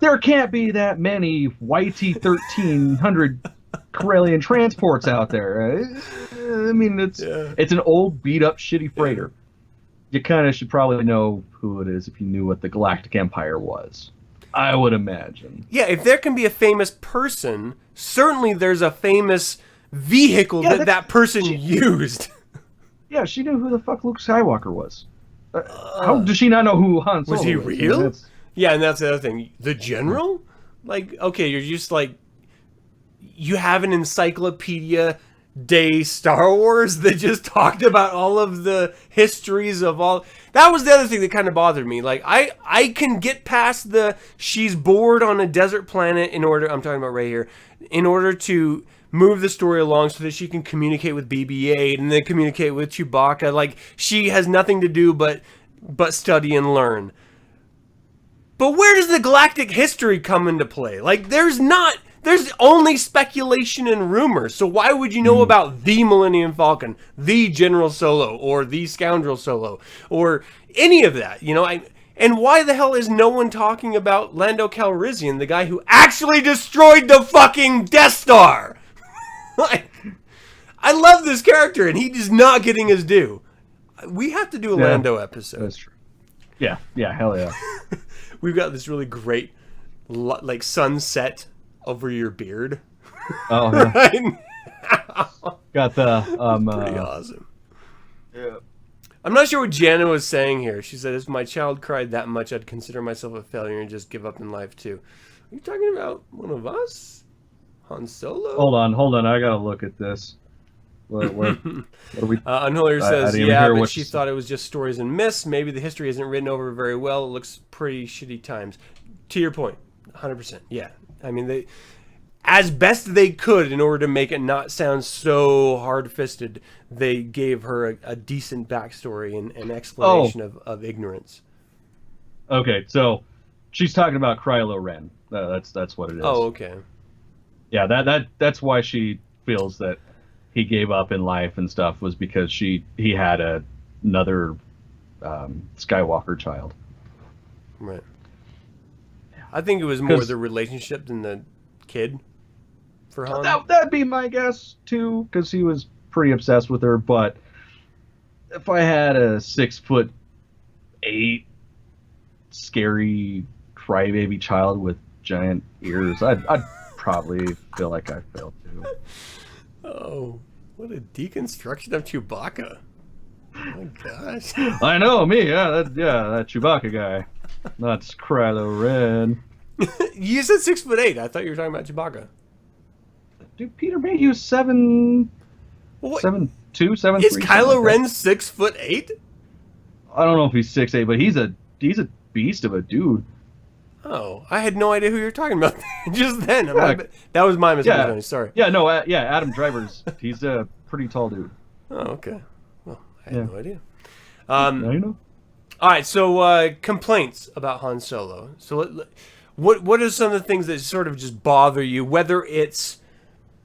There can't be that many YT-1300 Corellian transports out there. I mean, it's an old, beat-up, shitty freighter. You kind of should probably know who it is if you knew what the Galactic Empire was. I would imagine. Yeah, if there can be a famous person, certainly there's a famous vehicle that person used. Yeah, she knew who the fuck Luke Skywalker was. How does she not know who Han Solo Was he is? real? That's- Yeah, and that's the other thing. The general? Like, okay, you're just like, you have an encyclopedia day Star Wars that just talked about all of the histories of all. That was the other thing that kind of bothered me. Like, I can get past the she's bored on a desert planet in order, I'm talking about right here, in order to move the story along so that she can communicate with BB-8 and then communicate with Chewbacca. Like, she has nothing to do but study and learn. But where does the galactic history come into play? Like, there's only speculation and rumors. So why would you know about the Millennium Falcon, the General Solo, or the Scoundrel Solo, or any of that? You know, and why the hell is no one talking about Lando Calrissian, the guy who actually destroyed the fucking Death Star? Like, I love this character, and he is not getting his due. We have to do a Lando episode. That's true. Yeah, hell yeah. We've got this really great, like, sunset over your beard. Oh, yeah. Right? Got the Pretty awesome. Yeah. I'm not sure what Jana was saying here. She said, if my child cried that much, I'd consider myself a failure and just give up in life too. Are you talking about one of us? Han Solo? Hold on. I gotta look at this. What are we? Unholy says, didn't even yeah, hear but what she you thought it was just stories and myths. Maybe the history isn't written over very well. It looks pretty shitty times. To your point, 100%. Yeah. I mean, they, as best they could in order to make it not sound so hard-fisted, they gave her a decent backstory and an explanation of ignorance. Okay, so she's talking about Kylo Ren. That's what it is. Oh, okay. Yeah, that's why she feels that he gave up in life and stuff, was because he had another Skywalker child. Right. I think it was more the relationship than the kid for Han. That'd be my guess too, because he was pretty obsessed with her. But if I had a 6'8" scary crybaby child with giant ears, I'd probably feel like I failed too. Oh, what a deconstruction of Chewbacca! Oh my gosh! I know me, that Chewbacca guy. That's Kylo Ren. You said 6'8". I thought you were talking about Chewbacca. Dude, Peter Mayhew 7'2", 7'3". Is Kylo Ren 6'8"? I don't know if he's 6'8", but he's a beast of a dude. Oh, I had no idea who you were talking about just then. That was my misunderstanding. Sorry. Yeah, no, Adam Driver's. He's a pretty tall dude. Oh, okay. Well, I had no idea. Now you know. All right, so complaints about Han Solo. So what are some of the things that sort of just bother you, whether it's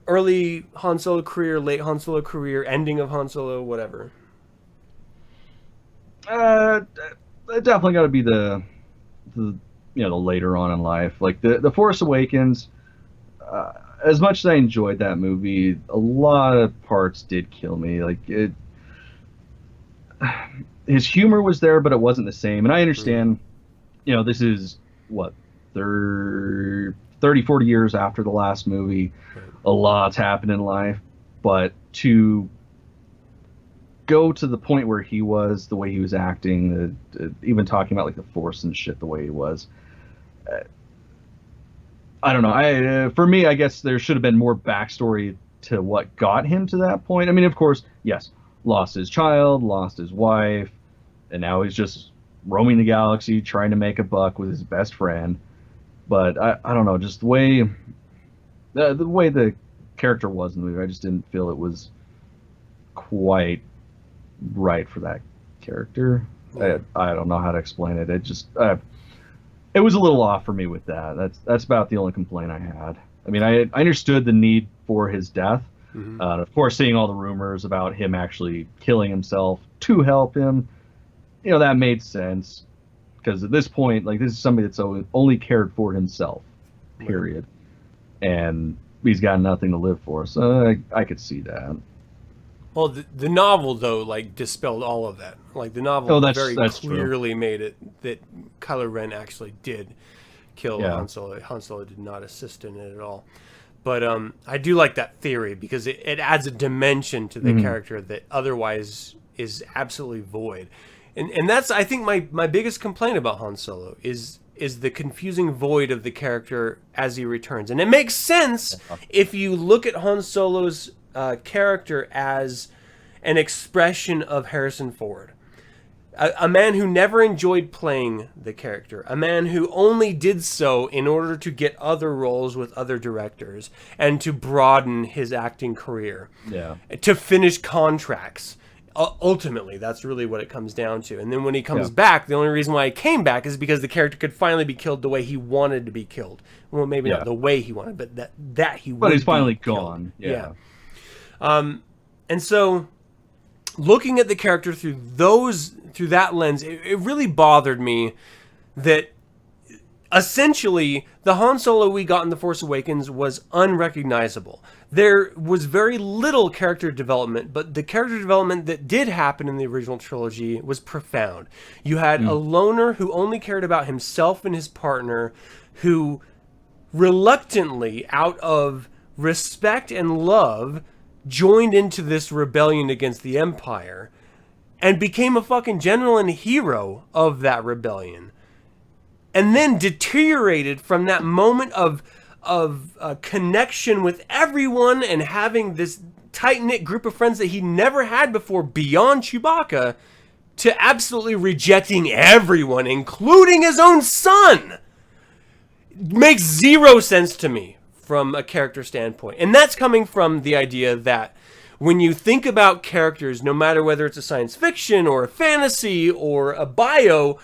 early Han Solo career, late Han Solo career, ending of Han Solo, whatever? Definitely got to be the later on in life, like the Force Awakens. As much as I enjoyed that movie, a lot of parts did kill me. Like his humor was there, but it wasn't the same. And I understand, this is what 30, 40 years after the last movie. A lot's happened in life, but to go to the point where he was, the way he was acting, even talking about like the Force and shit, the way he was, I don't know. For me, I guess there should have been more backstory to what got him to that point. I mean, of course, yes, lost his child, lost his wife, and now he's just roaming the galaxy trying to make a buck with his best friend. But I don't know, just the way the character was in the movie, I just didn't feel it was quite right for that character. I don't know how to explain it. It just it was a little off for me with that. That's about the only complaint I had. I mean, I understood the need for his death. Mm-hmm. Of course, seeing all the rumors about him actually killing himself to help him, that made sense. Because at this point, like, this is somebody that's only cared for himself, period. And he's got nothing to live for, so I could see that. Well, the novel, though, like, dispelled all of that. Like, the novel very clearly made it that Kylo Ren actually did kill Han Solo. Han Solo did not assist in it at all. But I do like that theory, because it adds a dimension to the character that otherwise is absolutely void. And that's, I think, my biggest complaint about Han Solo is the confusing void of the character as he returns. And it makes sense if you look at Han Solo's character as an expression of Harrison Ford. A man who never enjoyed playing the character. A man who only did so in order to get other roles with other directors and to broaden his acting career. Yeah. To finish contracts. Ultimately, that's really what it comes down to. And then when he comes back, the only reason why he came back is because the character could finally be killed the way he wanted to be killed. Well, maybe not the way he wanted, but that he would. But he's finally killed. gone. Yeah. And so, looking at the character through that lens, it really bothered me that essentially the Han Solo we got in The Force Awakens was unrecognizable. There was very little character development, but the character development that did happen in the original trilogy was profound. You had a loner who only cared about himself and his partner, who reluctantly, out of respect and love, joined into this rebellion against the Empire and became a fucking general and hero of that rebellion. And then deteriorated from that moment of connection with everyone and having this tight-knit group of friends that he never had before beyond Chewbacca, to absolutely rejecting everyone, including his own son. It makes zero sense to me from a character standpoint. And that's coming from the idea that when you think about characters, no matter whether it's a science fiction or a fantasy or a bio,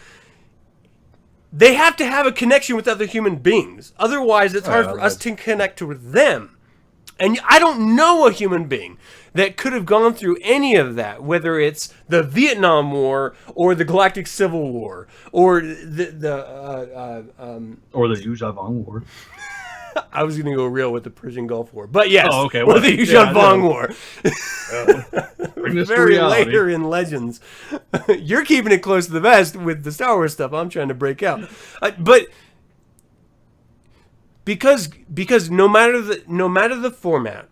they have to have a connection with other human beings. Otherwise, it's hard for us to connect with them. And I don't know a human being that could have gone through any of that, whether it's the Vietnam War or the Galactic Civil War or the Yuzhavong War. I was going to go real with the Persian Gulf War, but yes, or the Yuzhavong War. Bring this to Very reality. later in Legends. You're keeping it close to the vest with the Star Wars stuff. I'm trying to break out, but because no matter the format,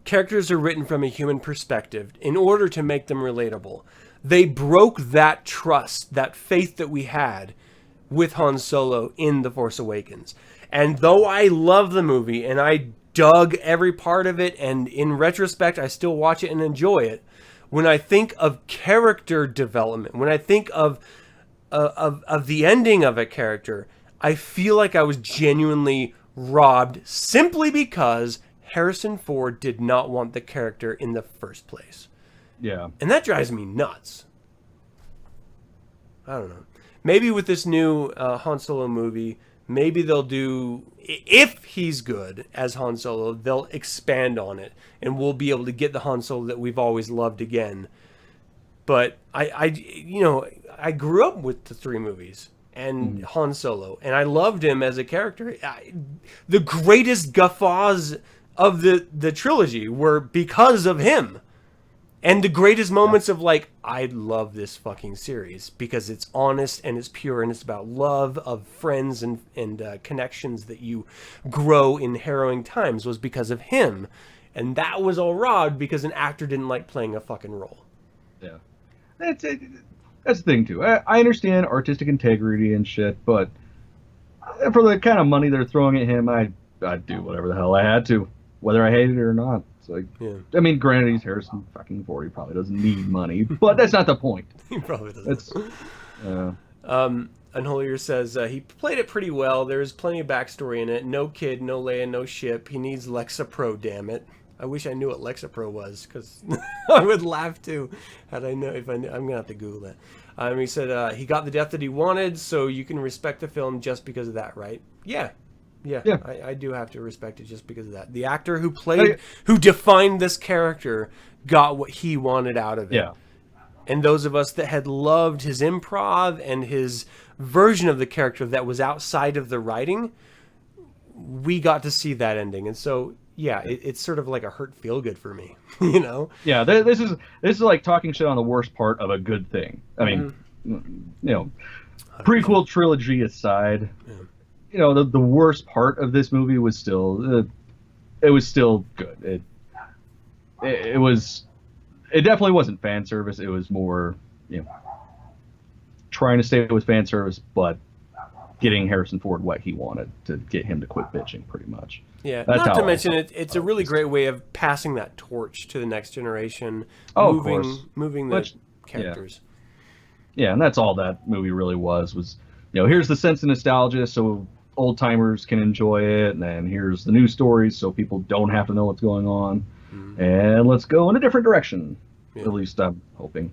characters are written from a human perspective in order to make them relatable. They broke that trust, that faith that we had with Han Solo in The Force Awakens. And though I love the movie and I dug every part of it, and in retrospect, I still watch it and enjoy it, when I think of character development, when I think of the ending of a character, I feel like I was genuinely robbed simply because Harrison Ford did not want the character in the first place. Yeah. And that drives me nuts. I don't know. Maybe with this new Han Solo movie, maybe they'll do, if he's good as Han Solo, they'll expand on it and we'll be able to get the Han Solo that we've always loved again. But I grew up with the three movies and Han Solo, and I loved him as a character. The greatest guffaws of the trilogy were because of him. And the greatest moments of I love this fucking series because it's honest and it's pure and it's about love of friends and connections that you grow in harrowing times was because of him. And that was all robbed because an actor didn't like playing a fucking role. Yeah. That's the thing, too. I understand artistic integrity and shit, but for the kind of money they're throwing at him, I'd do whatever the hell I had to, whether I hated it or not. I mean, granted, he's Harrison fucking Ford. He probably doesn't need money, but that's not the point. He probably doesn't. Unholier says he played it pretty well. There's plenty of backstory in it. No kid, no Leia, no ship. He needs Lexapro, damn it. I wish I knew what Lexapro was, because I would laugh too. Had I know, if I knew, I'm gonna have to Google that. He said he got the death that he wanted, so you can respect the film just because of that, right? Yeah. I do have to respect it just because of that. The actor who defined this character got what he wanted out of it. Yeah. And those of us that had loved his improv and his version of the character that was outside of the writing, we got to see that ending. And so, yeah, it's sort of like a hurt feel good for me, you know? Yeah, this is like talking shit on the worst part of a good thing. I mean, prequel trilogy aside, the worst part of this movie was still, it was still good. It was it definitely wasn't fan service. It was more, trying to stay with fan service, but getting Harrison Ford what he wanted to get him to quit bitching, pretty much. Yeah, That's not to how mention it's a really great way of passing that torch to the next generation, of course. moving the characters. Yeah, and that's all that movie really was, here's the sense of nostalgia so old timers can enjoy it, and then here's the new stories so people don't have to know what's going on, and let's go in a different direction. Yeah. At least I'm hoping.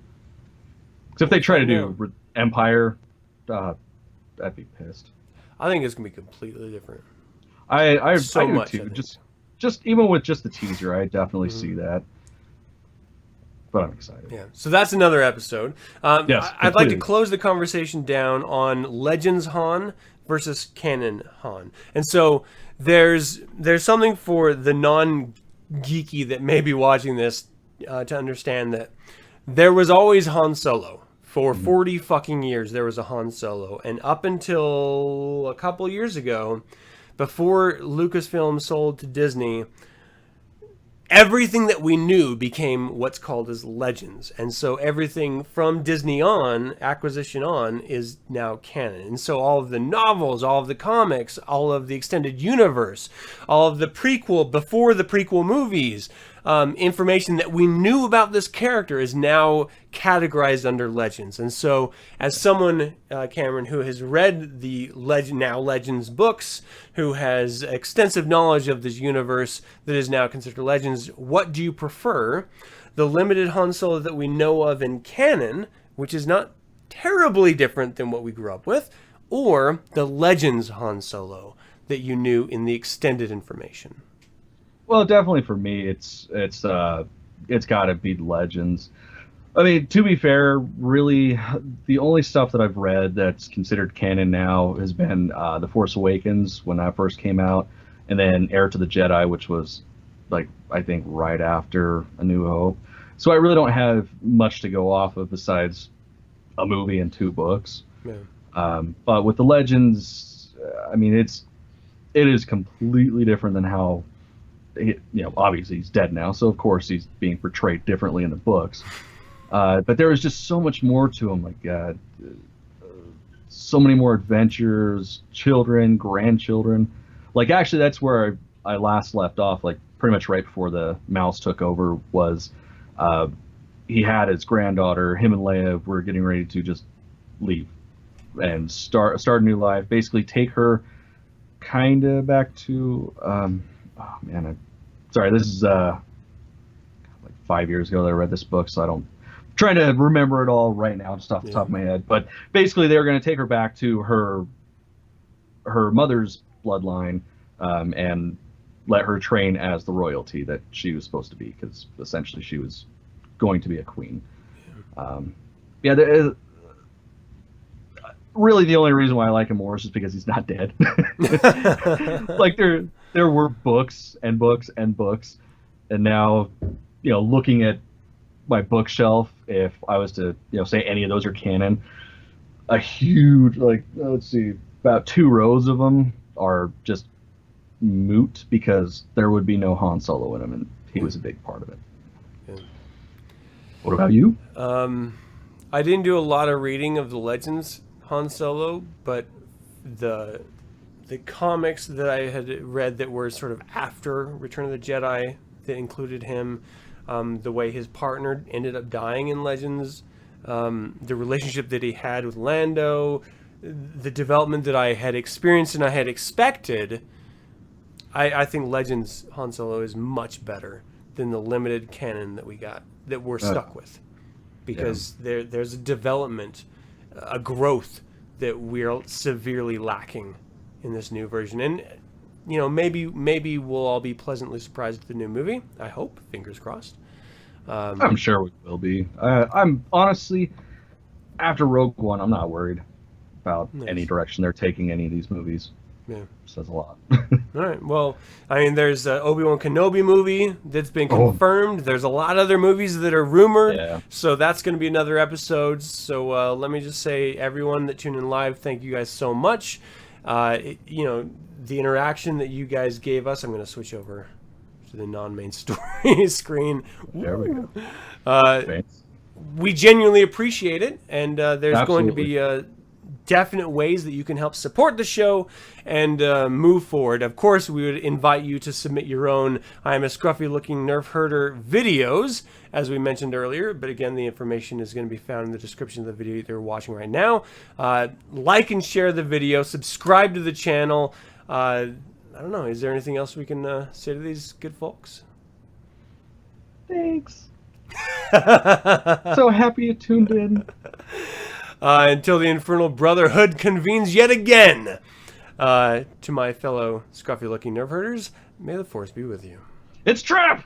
Because if they try to do Empire, I'd be pissed. I think it's gonna be completely different. I do much, too. Just even with just the teaser, I definitely see that. But I'm excited. Yeah. So that's another episode. Yes, I'd like to close the conversation down on Legends Han versus Canon Han. And so there's something for the non-geeky that may be watching this to understand that there was always Han Solo. For 40 fucking years, there was a Han Solo. And up until a couple years ago, before Lucasfilm sold to Disney, everything that we knew became what's called as Legends. And so everything from Disney on, acquisition on, is now canon. And so all of the novels, all of the comics, all of the extended universe, all of the prequel, before the prequel movies, information that we knew about this character is now categorized under Legends. And so as someone, Cameron, who has read the Legends books, who has extensive knowledge of this universe that is now considered Legends, what do you prefer? The limited Han Solo that we know of in canon, which is not terribly different than what we grew up with, or the Legends Han Solo that you knew in the extended information? Well, definitely for me, it's got to be Legends. I mean, to be fair, really, the only stuff that I've read that's considered canon now has been The Force Awakens when that first came out, and then Heir to the Jedi, which was, I think right after A New Hope. So I really don't have much to go off of besides a movie and 2 books. Yeah. But with the Legends, I mean, it is completely different than how. Obviously he's dead now, so of course he's being portrayed differently in the books. But there was just so much more to him. So many more adventures, children, grandchildren. Actually, that's where I last left off. Pretty much right before the mouse took over was he had his granddaughter. Him and Leia were getting ready to just leave and start a new life. Basically, take her kind of back to. Sorry, this is 5 years ago that I read this book, so I'm trying to remember it all right now, just off the top of my head. But basically, they were going to take her back to her mother's bloodline and let her train as the royalty that she was supposed to be, because essentially she was going to be a queen. Really, the only reason why I like him more is just because he's not dead. There were books and books and books, and now, looking at my bookshelf, if I was to, say any of those are canon, a huge, let's see, about 2 rows of them are just moot because there would be no Han Solo in them, and he was a big part of it. Yeah. What about you? I didn't do a lot of reading of the Legends Han Solo, but the comics that I had read that were sort of after Return of the Jedi that included him, the way his partner ended up dying in Legends, the relationship that he had with Lando, the development that I had experienced and I had expected, I think Legends Han Solo is much better than the limited canon that we got, that we're stuck with. Because there's a development, a growth that we're severely lacking in this new version. And, maybe we'll all be pleasantly surprised at the new movie. I hope. Fingers crossed. I'm sure we will be. I'm honestly, after Rogue One, I'm not worried about any direction they're taking any of these movies. Yeah. Says a lot. All right. Well, there's an Obi-Wan Kenobi movie that's been confirmed. There's a lot of other movies that are rumored. Yeah. So that's going to be another episode. So let me just say, everyone that tuned in live, thank you guys so much. The interaction that you guys gave us, I'm going to switch over to the non-main story screen. There we go. Thanks. We genuinely appreciate it, and there's going to Absolutely. be definite ways that you can help support the show and move forward. Of course, we would invite you to submit your own I'm a Scruffy Looking Nerf Herder videos, as we mentioned earlier, but again, the information is going to be found in the description of the video that you're watching right now. Like and share the video, subscribe to the channel. I don't know, is there anything else we can say to these good folks? Thanks. So happy you tuned in. Until the Infernal Brotherhood convenes yet again. To my fellow Scruffy Looking Nerf Herders, may the force be with you. It's Trap!